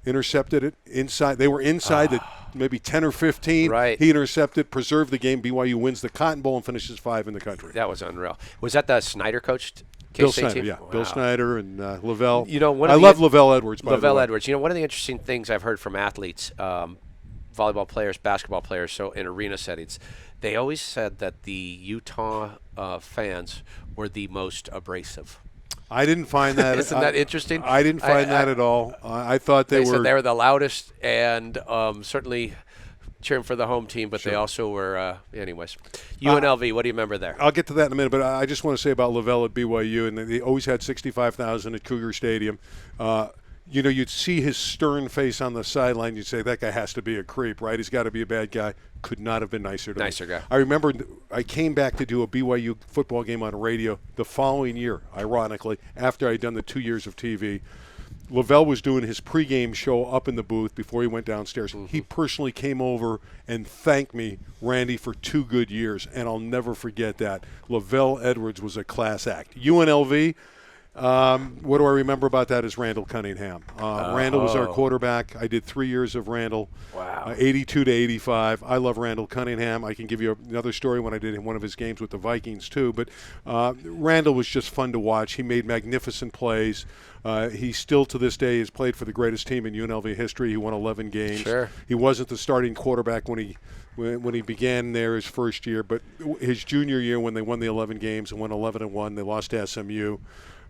Intercepted it inside. They were inside the maybe 10 or 15. Right. He intercepted, preserved the game. BYU wins the Cotton Bowl and finishes 5 in the country. That was unreal. Was that the Snyder coached Bill K-State Snyder, team? yeah. Wow. Bill Snyder and Lavelle. I love Lavelle Edwards, by the way. Lavelle Edwards. One of the interesting things I've heard from athletes, volleyball players, basketball players, so in arena settings, they always said that the Utah fans were the most abrasive. I didn't find that. Isn't that interesting? I didn't find that at all. I thought they said they were the loudest and certainly cheering for the home team, but Sure. they also were, anyways. UNLV, what do you remember there? I'll get to that in a minute, but I just want to say about Lavelle at BYU, and they always had 65,000 at Cougar Stadium. You'd see his stern face on the sideline. You'd say, that guy has to be a creep, right? He's got to be a bad guy. Could not have been nicer to me. Nicer guy. I remember I came back to do a BYU football game on radio the following year, ironically, after I'd done the 2 years of TV. Lavelle was doing his pregame show up in the booth before he went downstairs. Mm-hmm. He personally came over and thanked me, Randy, for 2 good years, and I'll never forget that. Lavelle Edwards was a class act. UNLV, what do I remember about that is Randall Cunningham. Randall was our quarterback. I did 3 years of Randall. Wow. 82 to 85. I love Randall Cunningham. I can give you another story when I did one of his games with the Vikings too. But Randall was just fun to watch. He made magnificent plays. He still to this day has played for the greatest team in UNLV history. He won 11 games. Sure. He wasn't the starting quarterback when he began there his first year, but his junior year when they won the 11 games and went 11-1, they lost to SMU.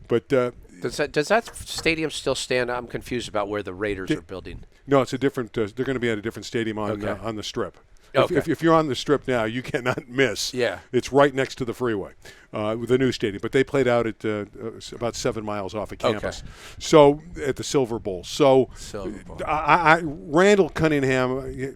But does that stadium still stand? I'm confused about where the Raiders are building. No, it's a different. They're going to be at a different stadium on the Strip. Okay. If you're on the Strip now, you cannot miss. Yeah. It's right next to the freeway, with the new stadium. But they played out at about 7 miles off of campus. Okay. So at the Silver Bowl. So Silver Bowl. Randall Cunningham.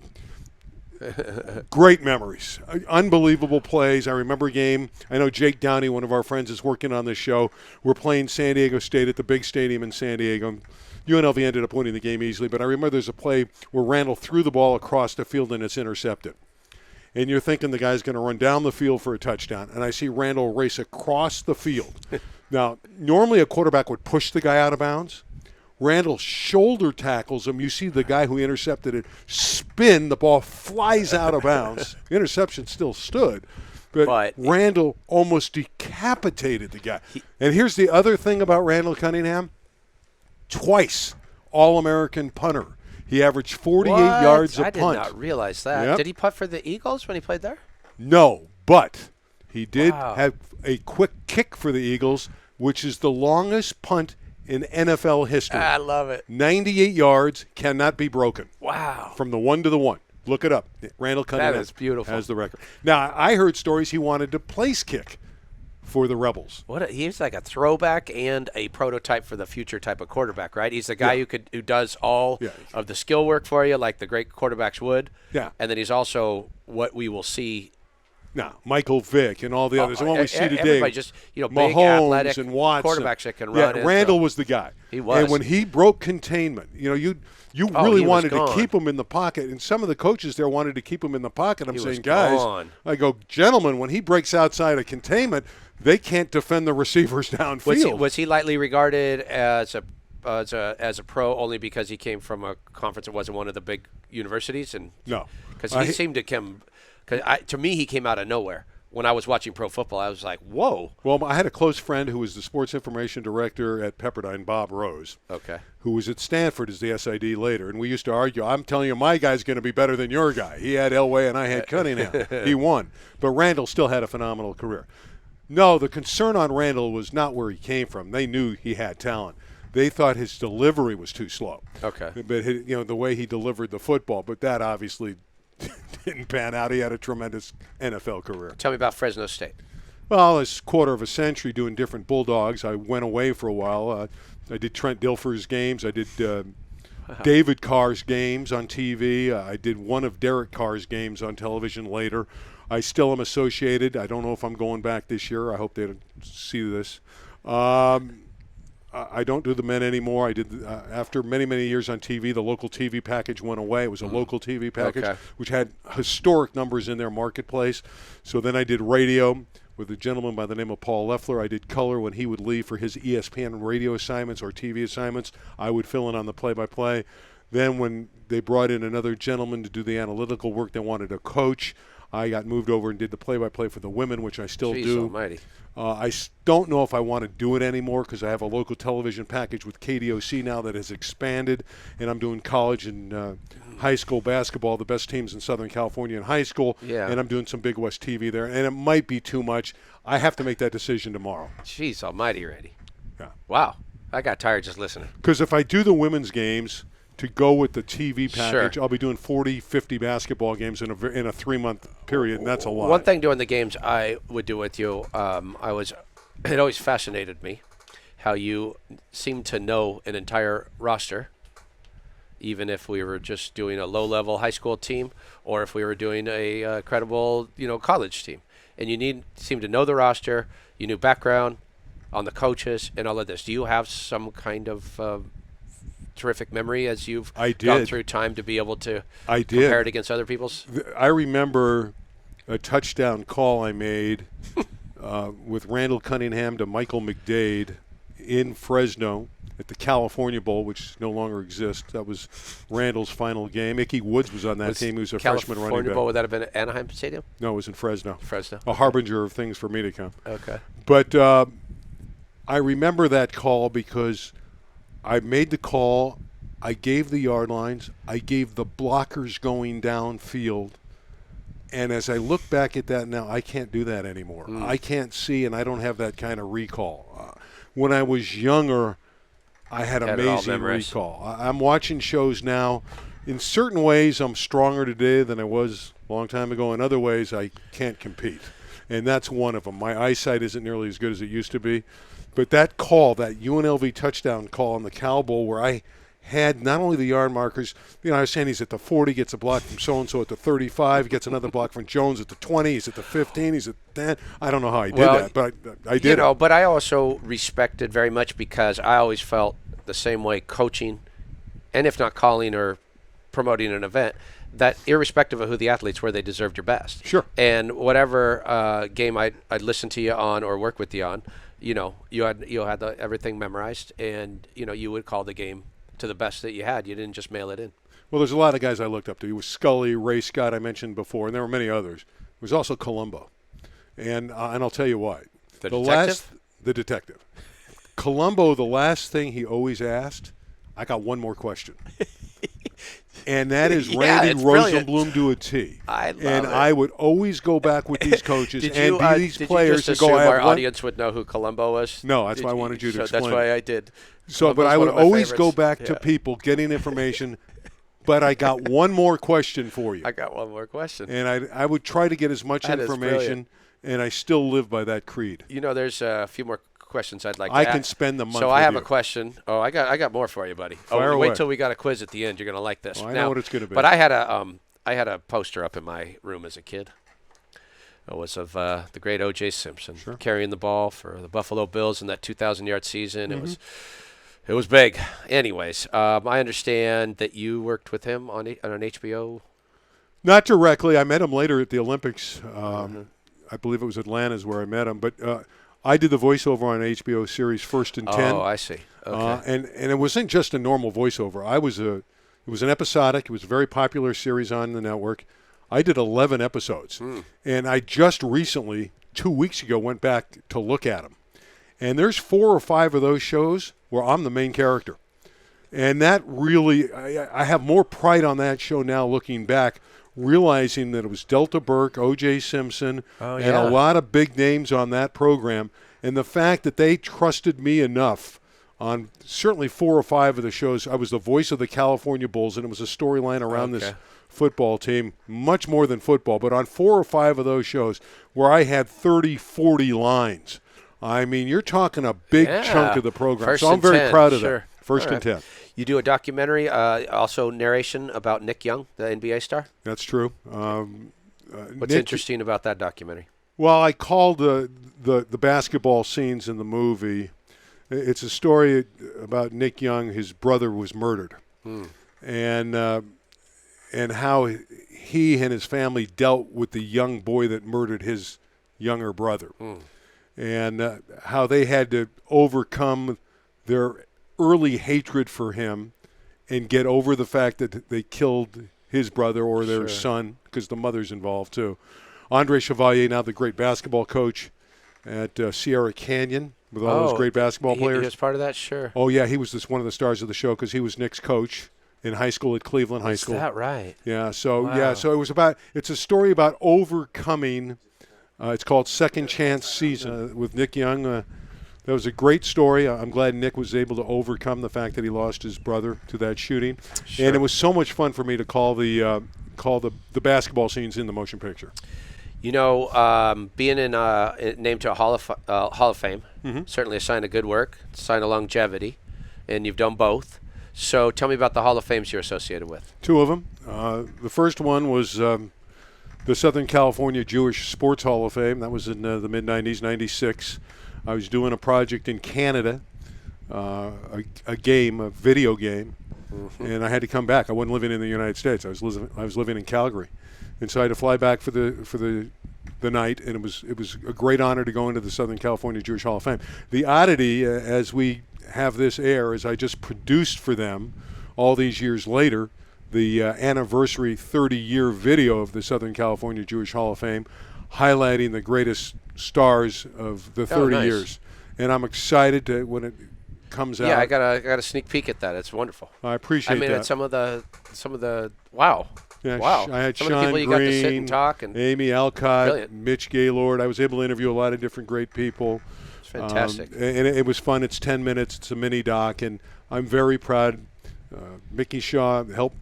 Great memories. Unbelievable plays. I remember a game. I know Jake Downey, one of our friends, is working on this show. We're playing San Diego State at the big stadium in San Diego. UNLV ended up winning the game easily, but I remember there's a play where Randall threw the ball across the field and it's intercepted. And you're thinking the guy's going to run down the field for a touchdown. And I see Randall race across the field. Now, normally a quarterback would push the guy out of bounds. Randall shoulder tackles him. You see the guy who intercepted it spin. The ball flies out of bounds. The interception still stood. But Randall almost decapitated the guy. And here's the other thing about Randall Cunningham. Twice All-American punter. He averaged 48 yards a punt. I did not realize that. Yep. Did he punt for the Eagles when he played there? No, but he did have a quick kick for the Eagles, which is the longest punt in NFL history. I love it. 98 yards, cannot be broken. Wow. From the 1 to the 1. Look it up. Randall Cunningham that is beautiful. has the record. Now, I heard stories he wanted to place kick for the Rebels. He's like a throwback and a prototype for the future type of quarterback, right? He's the guy who does all of the skill work for you, like the great quarterbacks would. Yeah. And then he's also what we will see. Now, Michael Vick and all the others. And what we see today, everybody just, big, Mahomes athletic and Watson. quarterbacks that can run. Yeah, Randall was the guy. He was. And when he broke containment, you really wanted to keep him in the pocket. And some of the coaches there wanted to keep him in the pocket. I'm saying, guys, I go, gentlemen, when he breaks outside of containment, they can't defend the receivers downfield. Was he lightly regarded as a pro only because he came from a conference that wasn't one of the big universities? And no. Because he seemed to come – to me, he came out of nowhere. When I was watching pro football, I was like, whoa. Well, I had a close friend who was the sports information director at Pepperdine, Bob Rose, who was at Stanford as the SID later. And we used to argue, I'm telling you, my guy's going to be better than your guy. He had Elway and I had Cunningham. He won. But Randall still had a phenomenal career. No, the concern on Randall was not where he came from. They knew he had talent. They thought his delivery was too slow. Okay. But the way he delivered the football, but that obviously didn't pan out. He had a tremendous NFL career. Tell me about Fresno State. Well, it's a quarter of a century doing different Bulldogs. I went away for a while. I did Trent Dilfer's games. I did David Carr's games on TV. I did one of Derek Carr's games on television later. I still am associated. I don't know if I'm going back this year. I hope they don't see this. I don't do the men anymore. I did after many, many years on TV, the local TV package went away. It was a local TV package, which had historic numbers in their marketplace. So then I did radio with a gentleman by the name of Paul Leffler. I did color when he would leave for his ESPN radio assignments or TV assignments. I would fill in on the play-by-play. Then when they brought in another gentleman to do the analytical work, they wanted a coach. I got moved over and did the play-by-play for the women, which I still do. Almighty. I don't know if I want to do it anymore because I have a local television package with KDOC now that has expanded, and I'm doing college and high school basketball, the best teams in Southern California in high school, and I'm doing some Big West TV there, and it might be too much. I have to make that decision tomorrow. Jeez almighty, Randy. Yeah. Wow. I got tired just listening. Because if I do the women's games – to go with the TV package, I'll be doing 40, 50 basketball games in a 3-month period, and that's a lot. One thing during the games I would do with you, it always fascinated me how you seem to know an entire roster, even if we were just doing a low-level high school team or if we were doing a credible, college team. And you seem to know the roster, you knew background on the coaches and all of this. Do you have some kind of terrific memory as you've I gone did. through time to be able to I did. compare it against other people's? I remember a touchdown call I made with Randall Cunningham to Michael McDade in Fresno at the California Bowl, which no longer exists. That was Randall's final game. Ickey Woods was on that team. He was a freshman running California back. Bowl, would that have been at Anaheim Stadium? No, it was in Fresno. Fresno. A harbinger of things for me to come. Okay. But I remember that call because I made the call. I gave the yard lines. I gave the blockers going downfield. And as I look back at that now, I can't do that anymore. I can't see, and I don't have that kind of recall. When I was younger, I had amazing recall. I'm watching shows now. In certain ways, I'm stronger today than I was a long time ago. In other ways, I can't compete. And that's one of them. My eyesight isn't nearly as good as it used to be. But that call, that UNLV touchdown call in the Cal Bowl where I had not only the yard markers, I was saying he's at the 40, gets a block from so-and-so at the 35, gets another block from Jones at the 20, he's at the 15, he's at 10. I don't know how he did that, but I did it. But I also respected very much because I always felt the same way coaching, and if not calling or promoting an event, that irrespective of who the athletes were, they deserved your best. Sure. And whatever game I'd listen to you on or work with you on, you had everything memorized, and you would call the game to the best that you had. You didn't just mail it in. Well, there's a lot of guys I looked up to. He was Scully, Ray Scott, I mentioned before, and there were many others. There was also Columbo, and I'll tell you why. The detective. Columbo, the last thing he always asked, I got one more question. And that is Randy Rosenbloom to a T. I love and it. I would always go back with these coaches Did these players just to go. assume our audience would know who Columbo was? No, that's why I wanted you to explain. That's why I did. So, but Columbo's I would one of my always favorites. go back to people getting information. But I got one more question for you. I got one more question. And I would try to get as much That is information, brilliant. and I still live by that creed. There's a few more questions I'd like to I ask. can spend the month So I have with a question. Oh, I got more for you, buddy. Fire away. Wait till we got a quiz at the end. You're going to like this. Well, I know what it's going to be. But I had a poster up in my room as a kid. It was of the great O.J. Simpson carrying the ball for the Buffalo Bills in that 2,000-yard season. Mm-hmm. It was big. Anyways, I understand that you worked with him on an HBO. Not directly. I met him later at the Olympics. I believe it was Atlanta is where I met him. But I did the voiceover on an HBO series First and 10. Oh, I see. Okay. And it wasn't just a normal voiceover. It was an episodic. It was a very popular series on the network. I did 11 episodes. And I just recently, 2 weeks ago, went back to look at them. And there's 4 or 5 of those shows where I'm the main character. And that really, I have more pride on that show now looking back, realizing that it was Delta Burke, O.J. Simpson, and a lot of big names on that program. And the fact that they trusted me enough on certainly 4 or 5 of the shows. I was the voice of the California Bulls, and it was a storyline around this football team, much more than football. But on 4 or 5 of those shows where I had 30, 40 lines, I mean, you're talking a big chunk of the program. So I'm very proud of that. First and 10. You do a documentary, also narration about Nick Young, the NBA star? That's true. What's interesting about that documentary? Well, I called the basketball scenes in the movie. It's a story about Nick Young. His brother was murdered. And how he and his family dealt with the young boy that murdered his younger brother. And how they had to overcome their early hatred for him and get over the fact that they killed his brother or their son, because the mother's involved too. Andre Chevalier, now the great basketball coach at Sierra Canyon with all those great basketball players. He was part of that, sure. Oh, yeah, he was one of the stars of the show because he was Nick's coach in high school at Cleveland High School. Is that right? Yeah, so it was it's a story about overcoming. It's called Second Chance Season with Nick Young. That was a great story. I'm glad Nick was able to overcome the fact that he lost his brother to that shooting. And it was so much fun for me to call the basketball scenes in the motion picture. Being named to a Hall of Fame, certainly a sign of good work, a sign of longevity, and you've done both. So tell me about the Hall of Fames you're associated with. 2 of them. The first one was the Southern California Jewish Sports Hall of Fame. That was in the mid-'90s, 96. I was doing a project in Canada, a video game, and I had to come back. I wasn't living in the United States. I was living in Calgary, and so I had to fly back for the night, and it was a great honor to go into the Southern California Jewish Hall of Fame. The oddity, as we have this air, is I just produced for them all these years later the anniversary 30-year video of the Southern California Jewish Hall of Fame, highlighting the greatest stars of the 30 nice. years. And I'm excited to, when it comes out. Yeah, I got a sneak peek at that. It's wonderful. I appreciate that. It's some of the wow. Yeah, wow. I had some Sean of the people you Green, got to sit and talk. And Amy Alcott, brilliant. Mitch Gaylord. I was able to interview a lot of different great people. It's fantastic. And it was fun. It's 10 minutes. It's a mini doc, and I'm very proud. Mickey Shaw helped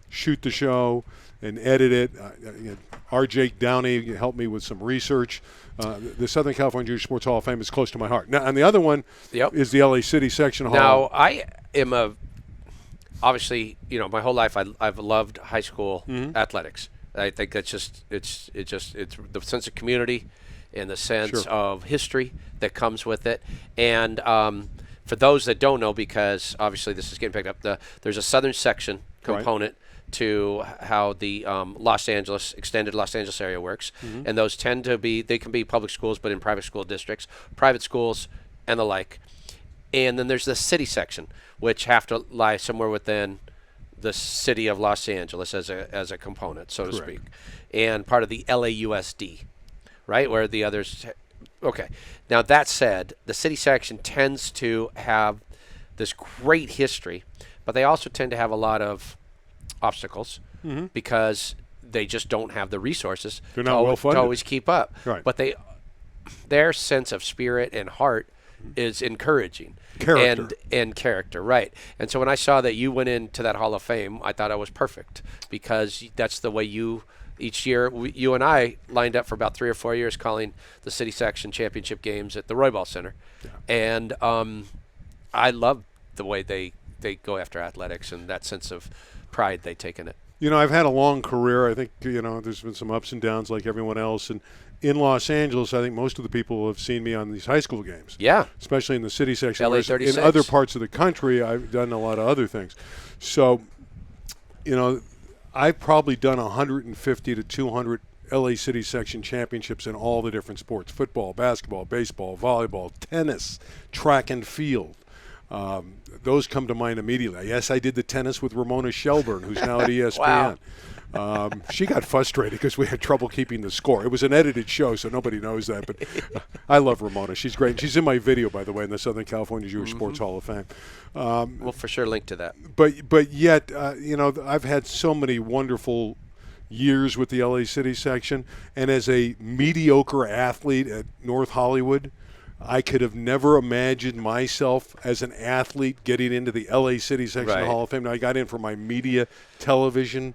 shoot the show and edit it. R.J. Downey helped me with some research. The Southern California Jewish Sports Hall of Fame is close to my heart. Now, and the other one is the LA City Section Hall. Now, I am obviously, my whole life I've loved high school athletics. I think that's just it's the sense of community and the sense of history that comes with it. And for those that don't know, because obviously this is getting picked up, there's a Southern Section component to how the extended Los Angeles area works. And those tend to be, they can be public schools, but in private school districts, private schools, and the like. And then there's the city section, which have to lie somewhere within the city of Los Angeles as a component, so to speak, and part of the LAUSD, right, where the others. Okay. Now, that said, the city section tends to have this great history, but they also tend to have a lot of obstacles because they just don't have the resources to always keep up. Right. But their sense of spirit and heart is encouraging. Character. And character, right. And so when I saw that you went into that Hall of Fame, I thought I was perfect because that's the way each year, you and I lined up for about 3 or 4 years calling the city section championship games at the Roybal Center. Yeah. And I love the way they go after athletics and that sense of pride they take in it. I've had a long career. I think, there's been some ups and downs like everyone else. And in Los Angeles, I think most of the people have seen me on these high school games. Yeah. Especially in the city section. LA 36. In other parts of the country, I've done a lot of other things. So, I've probably done 150 to 200 LA City Section championships in all the different sports: football, basketball, baseball, volleyball, tennis, track and field. Those come to mind immediately. Yes, I did the tennis with Ramona Shelburne, who's now at ESPN. Wow. She got frustrated because we had trouble keeping the score. It was an edited show, so nobody knows that. But I love Ramona. She's great. She's in my video, by the way, in the Southern California Jewish Sports Hall of Fame. We'll for sure link to that. But yet, I've had so many wonderful years with the LA City Section. And as a mediocre athlete at North Hollywood, I could have never imagined myself as an athlete getting into the LA City Section Hall of Fame. Now, I got in for my media television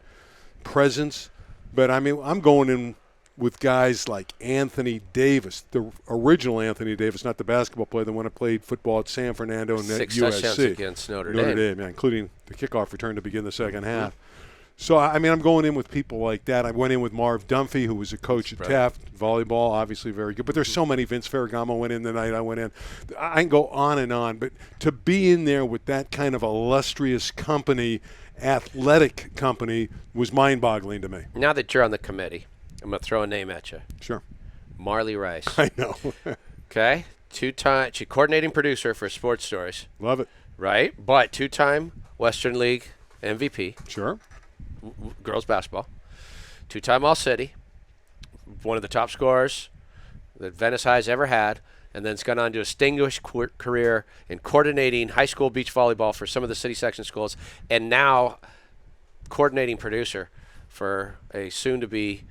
presence, but I'm going in with guys like Anthony Davis, the original Anthony Davis, not the basketball player, the one that played football at San Fernando and at 6 USC. touchdowns against Notre Dame. Yeah, including the kickoff return to begin the second half. So, I'm going in with people like that. I went in with Marv Dunphy, who was a coach at Taft. Volleyball, obviously very good. But there's so many. Vince Ferragamo went in the night I went in. I can go on and on. But to be in there with that kind of illustrious company, athletic company, was mind-boggling to me. Now that you're on the committee, I'm going to throw a name at you. Sure. Marley Rice. I know. Okay? Two-time coordinating producer for Sports Stories. Love it. Right? But two-time Western League MVP. Sure. Girls basketball. Two-time All-City. One of the top scorers that Venice High's ever had. And then it's gone on to a distinguished career in coordinating high school beach volleyball for some of the city section schools. And now coordinating producer for a soon-to-be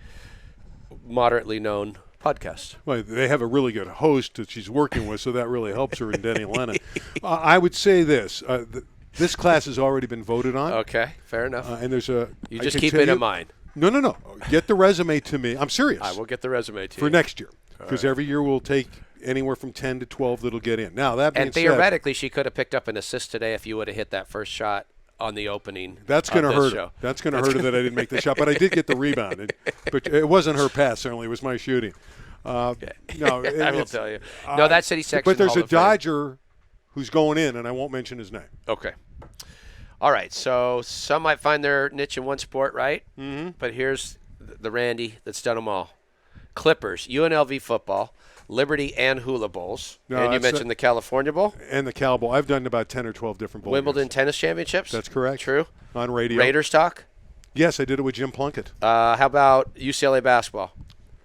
moderately known podcast. Well, they have a really good host that she's working with, so that really helps her in Denny Lennon. I would say this. This class has already been voted on. Okay, fair enough. And there's a. You just keep it in mind. No. Get the resume to me. I'm serious. I will get the resume to you. For next year. Because every year we'll take anywhere from 10 to 12 that'll get in. Now, that being said. And theoretically, she could have picked up an assist today if you would have hit that first shot on the opening. That's going to hurt her. That's going to hurt her that I didn't make the shot. But I did get the rebound. But it wasn't her pass, certainly. It was my shooting. Okay. No, I will tell you. No, that city section. But there's a Dodger who's going in, and I won't mention his name. Okay. All right, so some might find their niche in one sport, right? Mm-hmm. But here's the Randy that's done them all. Clippers, UNLV football, Liberty and Hula Bowls. No, and you that's mentioned the California Bowl. And the Cal Bowl. I've done about 10 or 12 different bowls. Wimbledon tennis championships. That's correct. True. On radio. Raiders talk. Yes, I did it with Jim Plunkett. How about UCLA basketball?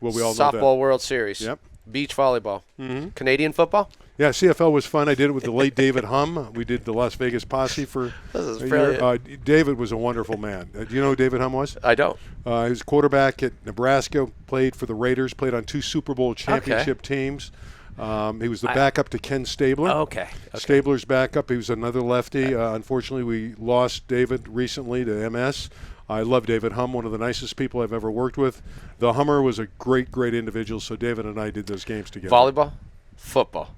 Well, we all know that. Softball World Series. Yep. Beach volleyball. Mm-hmm. Canadian football. Yeah, CFL was fun. I did it with the late David Hum. We did the Las Vegas Posse for This is a brilliant. year. David was a wonderful man. Do you know who David Hum was? I don't. He was quarterback at Nebraska, played for the Raiders, played on 2 Super Bowl championship teams. He was the backup to Ken Stabler. Okay. Stabler's backup. He was another lefty. Unfortunately, we lost David recently to MS. I love David Hum, one of the nicest people I've ever worked with. The Hummer was a great, great individual, so David and I did those games together. Volleyball, football,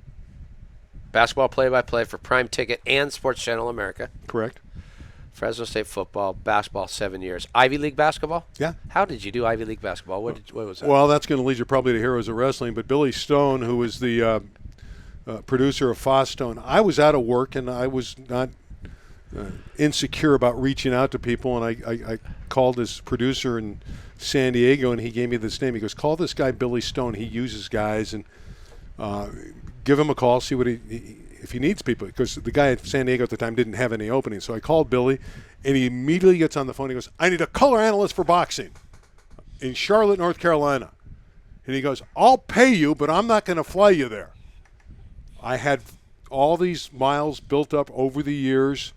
basketball play-by-play for Prime Ticket and Sports Channel America. Correct. Fresno State football, basketball, 7 years. Ivy League basketball? Yeah. How did you do Ivy League basketball? What was that? Well, that's going to lead you probably to Heroes of Wrestling, but Billy Stone, who was the producer of Fosstone, I was out of work and I was not insecure about reaching out to people, and I called his producer in San Diego, and he gave me this name. He goes, call this guy Billy Stone. He uses guys, and give him a call, see what if he needs people, because the guy at San Diego at the time didn't have any openings. So I called Billy, and he immediately gets on the phone. He goes, I need a color analyst for boxing in Charlotte, North Carolina. And he goes, I'll pay you, but I'm not going to fly you there. I had all these miles built up over the years,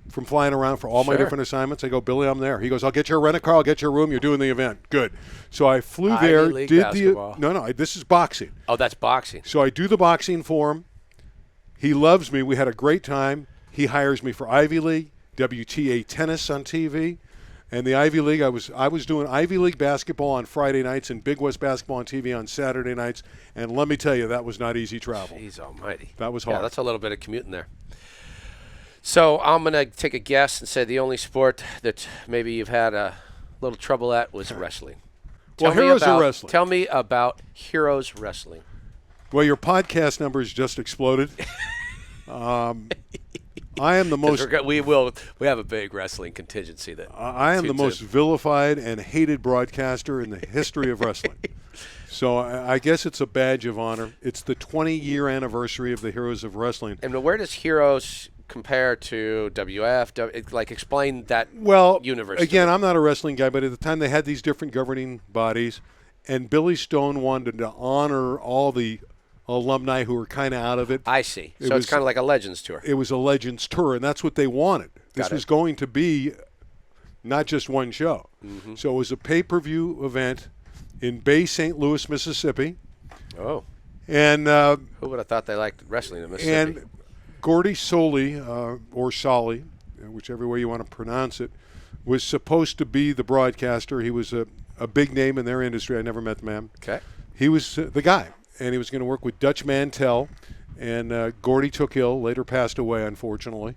from flying around for all my different assignments. I go, Billy, I'm there. He goes, I'll get you a rent-a-car, I'll get you a room, you're doing the event. Good. So I flew Ivy there, League did basketball. This is boxing. Oh, that's boxing. So I do the boxing for him. He loves me. We had a great time. He hires me for Ivy League, WTA tennis on TV. And the Ivy League, I was doing Ivy League basketball on Friday nights and Big West basketball on TV on Saturday nights. And let me tell you, that was not easy travel. Jeez almighty. That was hard. Yeah, that's a little bit of commuting there. So I'm going to take a guess and say the only sport that maybe you've had a little trouble at was wrestling. Heroes of Wrestling. Tell me about Heroes Wrestling. Well, your podcast numbers just exploded. I am the most. We have a big wrestling contingency that. I am the most vilified and hated broadcaster in the history of wrestling. So I guess it's a badge of honor. It's the 20-year anniversary of the Heroes of Wrestling. And where does Heroes compare to WF? Like, explain that universe. Again, I'm not a wrestling guy, but at the time they had these different governing bodies, and Billy Stone wanted to honor all the alumni who were kind of out of it. I see. So it's kind of like a Legends tour. It was a Legends tour, and that's what they wanted. This was going to be not just one show. Mm-hmm. So it was a pay-per-view event in Bay St. Louis, Mississippi. Oh. And who would have thought they liked wrestling in Mississippi? And Gordy Soley, or Solly, whichever way you want to pronounce it, was supposed to be the broadcaster. He was a big name in their industry. I never met the man. Okay. He was the guy. And he was going to work with Dutch Mantell, and Gordy took ill, later passed away, unfortunately.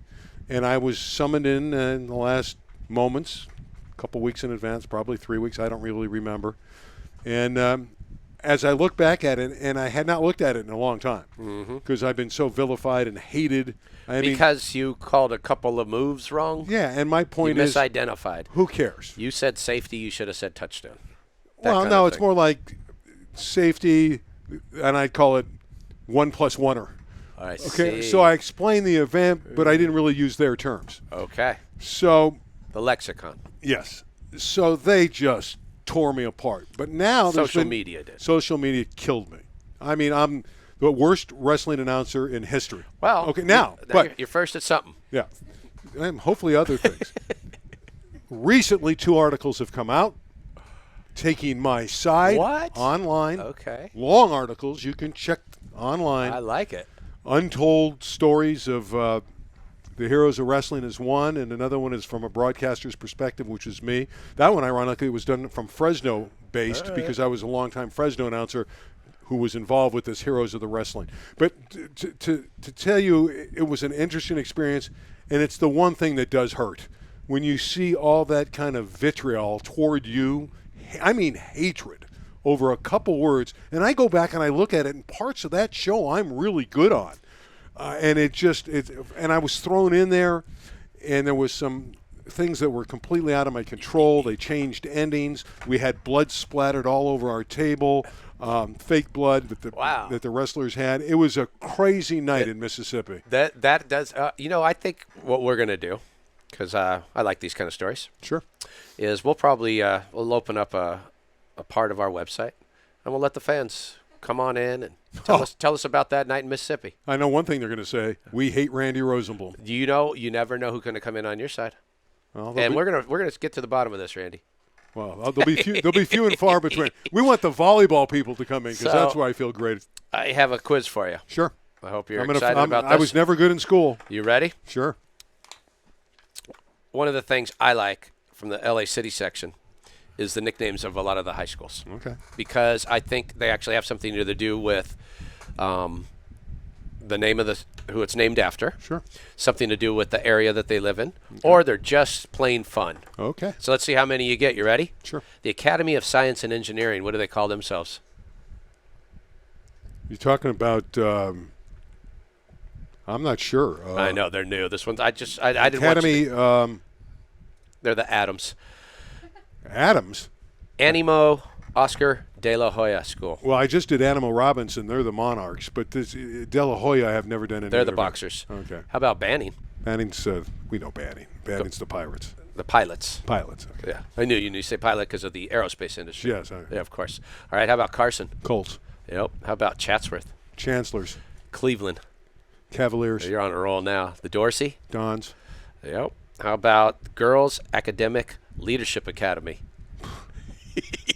And I was summoned in the last moments, a couple weeks in advance, probably 3 weeks, I don't really remember. And as I look back at it, and I had not looked at it in a long time, because I've been so vilified and hated. Because you called a couple of moves wrong? Yeah, and my point you is, misidentified. Who cares? You said safety, you should have said touchdown. Well, no, it's more like safety, and I'd call it 1+1er. I okay, see. so I explained the event, but I didn't really use their terms. Okay. So the lexicon. Yes. So they just tore me apart. But now social media did. Social media killed me. I mean, I'm the worst wrestling announcer in history. Well, okay, now, but you're first at something. Yeah, and hopefully other things. Recently, 2 articles have come out taking my side online. Okay. Long articles you can check online. I like it. Untold stories of the Heroes of Wrestling is one, and another one is from a broadcaster's perspective, which is me. That one, ironically, was done from Fresno-based because I was a longtime Fresno announcer who was involved with this Heroes of the Wrestling. But to tell you, it was an interesting experience, and it's the one thing that does hurt. When you see all that kind of vitriol toward you, I mean hatred, over a couple words, and I go back and I look at it, and parts of that show I'm really good on. And and I was thrown in there, and there was some things that were completely out of my control. They changed endings. We had blood splattered all over our table, fake blood that the wrestlers had. It was a crazy night in Mississippi. That does. I think what we're gonna do, because I like these kind of stories. Sure. Is we'll probably we'll open up a part of our website, and we'll let the fans come on in and tell us about that night in Mississippi. I know one thing they're going to say: we hate Randy Rosenbloom. You never know who's going to come in on your side. Well, and we're gonna get to the bottom of this, Randy. Well, there'll be few and far between. We want the volleyball people to come in because that's where I feel great. I have a quiz for you. Sure. I hope you're excited about this. I was never good in school. You ready? Sure. One of the things I like from the LA City section is the nicknames of a lot of the high schools. Okay. Because I think they actually have something to do with the name of who it's named after. Sure. Something to do with the area that they live in, or they're just plain fun. Okay. So let's see how many you get. You ready? Sure. The Academy of Science and Engineering. What do they call themselves? You're talking about. I'm not sure. I know they're new. This one's I didn't Academy. They're the Adams. Adams. Animo Oscar De La Hoya School. Well, I just did Animo Robinson. They're the Monarchs, but this De La Hoya I have never done any. They're the Boxers. Okay. How about Banning? Banning's we know Banning. Banning's the Pirates. The Pilots. Pilots. Okay. Yeah, I knew you say pilot because of the aerospace industry. Yes. Yeah, of course. All right. How about Carson? Colts. Yep. How about Chatsworth? Chancellors. Cleveland. Cavaliers. You're on a roll now. The Dorsey. Dons. Yep. How about Girls Academic Leadership Academy?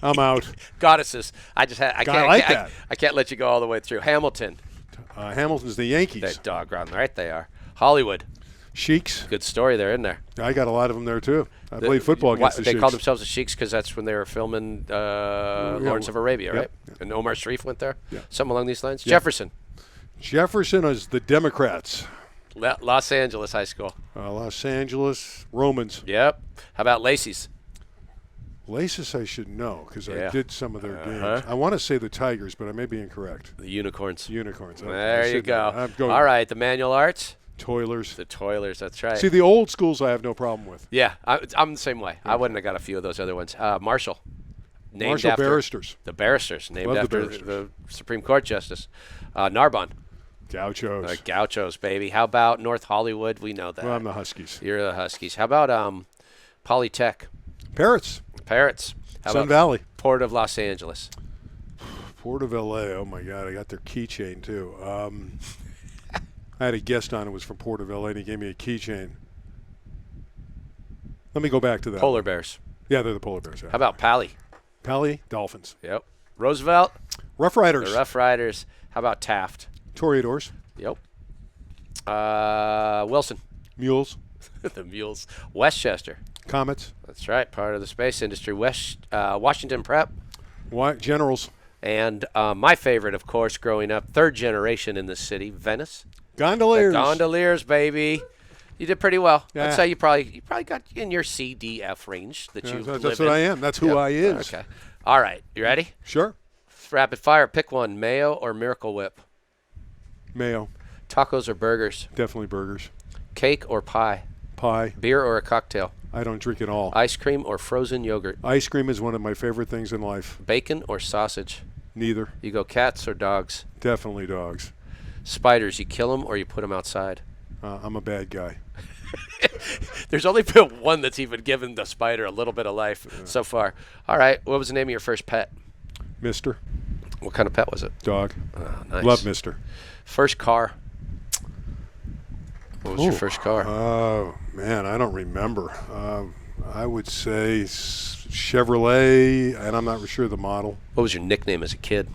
I'm out. Goddesses. I can't let you go all the way through. Hamilton. Hamilton's the Yankees. They're doggone right they are. Hollywood. Sheiks. Good story there, isn't there? I got a lot of them there too. I played football against the Sheiks. They called themselves the Sheiks because that's when they were filming Lawrence of Arabia, right? Yep. And Omar Sharif went there. Yeah. Something along these lines. Yep. Jefferson. Jefferson is the Democrats. Los Angeles High School. Los Angeles Romans. Yep. How about Lacey's? Lacey's I should know because I did some of their games. Uh-huh. I want to say the Tigers, but I may be incorrect. The Unicorns. Unicorns. There you go. All right. The Manual Arts. Toilers. The Toilers. That's right. See, the old schools I have no problem with. Yeah. I'm the same way. Okay. I wouldn't have got a few of those other ones. Marshall. Marshall Barristers. The Barristers. Named after the Supreme Court Justice. Narbonne. Gauchos. Gauchos, baby. How about North Hollywood? We know that. Well, I'm the Huskies. You're the Huskies. How about Polytech? Parrots. How Sun about Valley. Port of Los Angeles? Port of L.A. Oh, my God. I got their keychain, too. I had a guest on who was from Port of L.A., and he gave me a keychain. Let me go back to that. Polar Bears. Yeah, they're the Polar Bears. Yeah. How about Pally? Pally, Dolphins. Yep. Roosevelt? Rough Riders. The Rough Riders. How about Taft? Toreadors. Yep. Wilson. Mules. The Mules. Westchester. Comets. That's right. Part of the space industry. Washington Prep. Generals. And my favorite, of course, growing up, third generation in the city, Venice. Gondoliers. The Gondoliers, baby. You did pretty well. Yeah. I'd say you probably got in your C, D, F range that you live That's in. what I am. That's who I is. Okay. All right. You ready? Sure. Rapid fire. Pick one. Mayo or Miracle Whip? Mayo. Tacos or burgers? Definitely burgers. Cake or pie? Pie. Beer or a cocktail? I don't drink at all. Ice cream or frozen yogurt? Ice cream is one of my favorite things in life. Bacon or sausage? Neither. You go cats or dogs? Definitely dogs. Spiders, you kill them or you put them outside? I'm a bad guy. There's only been one that's even given the spider a little bit of life so far. All right. What was the name of your first pet? Mister. What kind of pet was it? Dog. Oh, nice. Love Mister. First car. What was your first car? Oh, man, I don't remember. I would say Chevrolet, and I'm not sure the model. What was your nickname as a kid?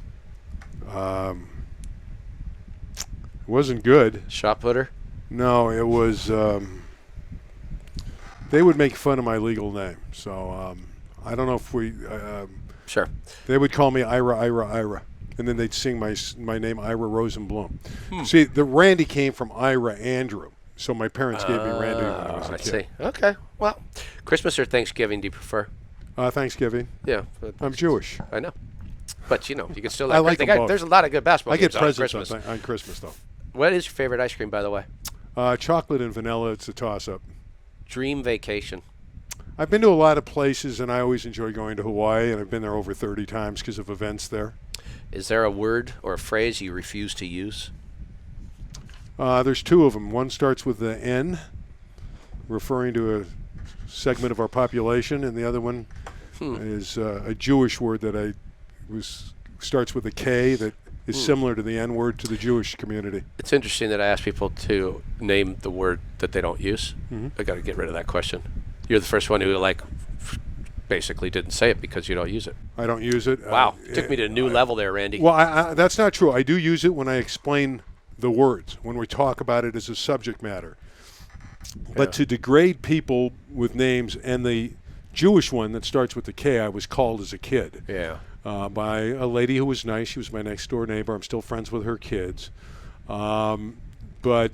Wasn't good. Shot putter? No, it was. They would make fun of my legal name, so I don't know if we. Sure. They would call me Ira, and then they'd sing my name Ira Rosenbloom. See, the Randy came from Ira Andrew, so my parents gave me Randy when I was a kid. I see. Okay. Well, Christmas or Thanksgiving do you prefer? Thanksgiving. Yeah. I'm Jewish. I know. But, you can still I like them both. There's a lot of good basketball I games get presents on Christmas. on Christmas, though. What is your favorite ice cream, by the way? Chocolate and vanilla, it's a toss-up. Dream vacation. I've been to a lot of places, and I always enjoy going to Hawaii, and I've been there over 30 times because of events there. Is there a word or a phrase you refuse to use? There's two of them. One starts with the N, referring to a segment of our population, and the other one is a Jewish word that starts with a K that is similar to the N word to the Jewish community. It's interesting that I ask people to name the word that they don't use. I got to get rid of that question. You're the first one who basically didn't say it because you don't use it. I don't use it. Wow, took me to a new level there, Randy. Well, that's not true. I do use it when I explain the words, when we talk about it as a subject matter. But to degrade people with names, and the Jewish one that starts with the K, I was called as a kid. By a lady who was nice. She was my next door neighbor. I'm still friends with her kids. But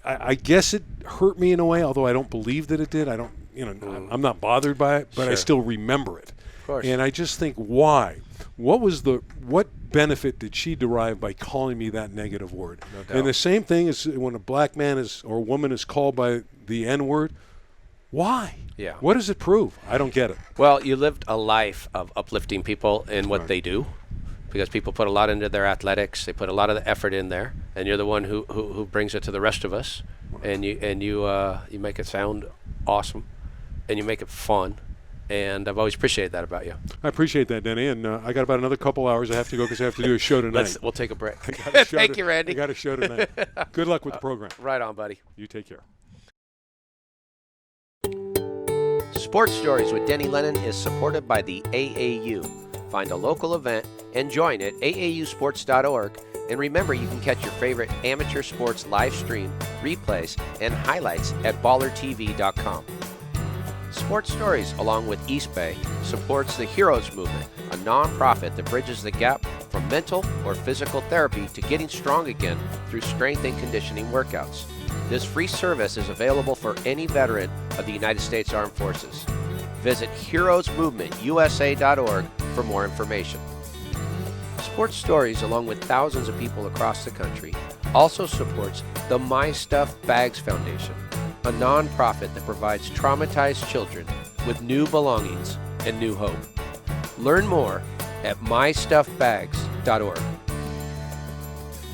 I guess it hurt me in a way, although I don't believe that it did. I don't, I'm not bothered by it, but I still remember it. Of course. And I just think, why? What benefit did she derive by calling me that negative word? No doubt. And the same thing is when a black man or woman is called by the N word. Why? Yeah. What does it prove? I don't get it. Well, you lived a life of uplifting people in what they do, because people put a lot into their athletics. They put a lot of the effort in there, and you're the one who brings it to the rest of us. And you make it sound awesome, and you make it fun. And I've always appreciated that about you. I appreciate that, Denny. And I got about another couple hours. I have to go because I have to do a show tonight. We'll take a break. Thank you, Randy. I got a show tonight. Good luck with the program. Right on, buddy. You take care. Sports Stories with Denny Lennon is supported by the AAU. Find a local event and join at aausports.org. And remember, you can catch your favorite amateur sports live stream, replays, and highlights at ballertv.com. Sports Stories, along with East Bay, supports the Heroes Movement, a nonprofit that bridges the gap from mental or physical therapy to getting strong again through strength and conditioning workouts. This free service is available for any veteran of the United States Armed Forces. Visit heroesmovementusa.org for more information. Sports Stories, along with thousands of people across the country, also supports the My Stuff Bags Foundation, a nonprofit that provides traumatized children with new belongings and new hope. Learn more at mystuffbags.org.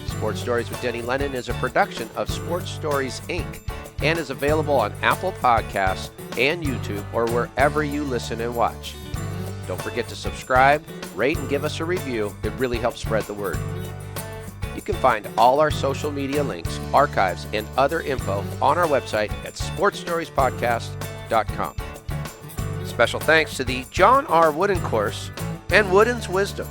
Sports Stories with Denny Lennon is a production of Sports Stories, Inc. and is available on Apple Podcasts and YouTube or wherever you listen and watch. Don't forget to subscribe, rate, and give us a review. It really helps spread the word. You can find all our social media links, archives, and other info on our website at sportsstoriespodcast.com. Special thanks to the John R. Wooden Course and Wooden's Wisdom.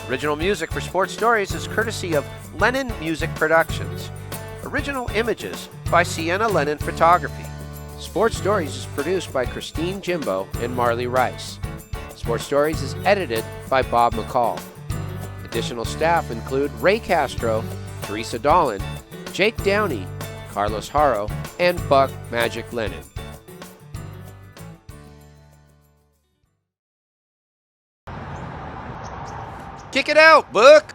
Original music for Sports Stories is courtesy of Lennon Music Productions. Original images by Sienna Lennon Photography. Sports Stories is produced by Christine Jimbo and Marley Rice. Sports Stories is edited by Bob McCall. Additional staff include Ray Castro, Teresa Dolan, Jake Downey, Carlos Haro, and Buck Magic Lennon. Kick it out, Buck!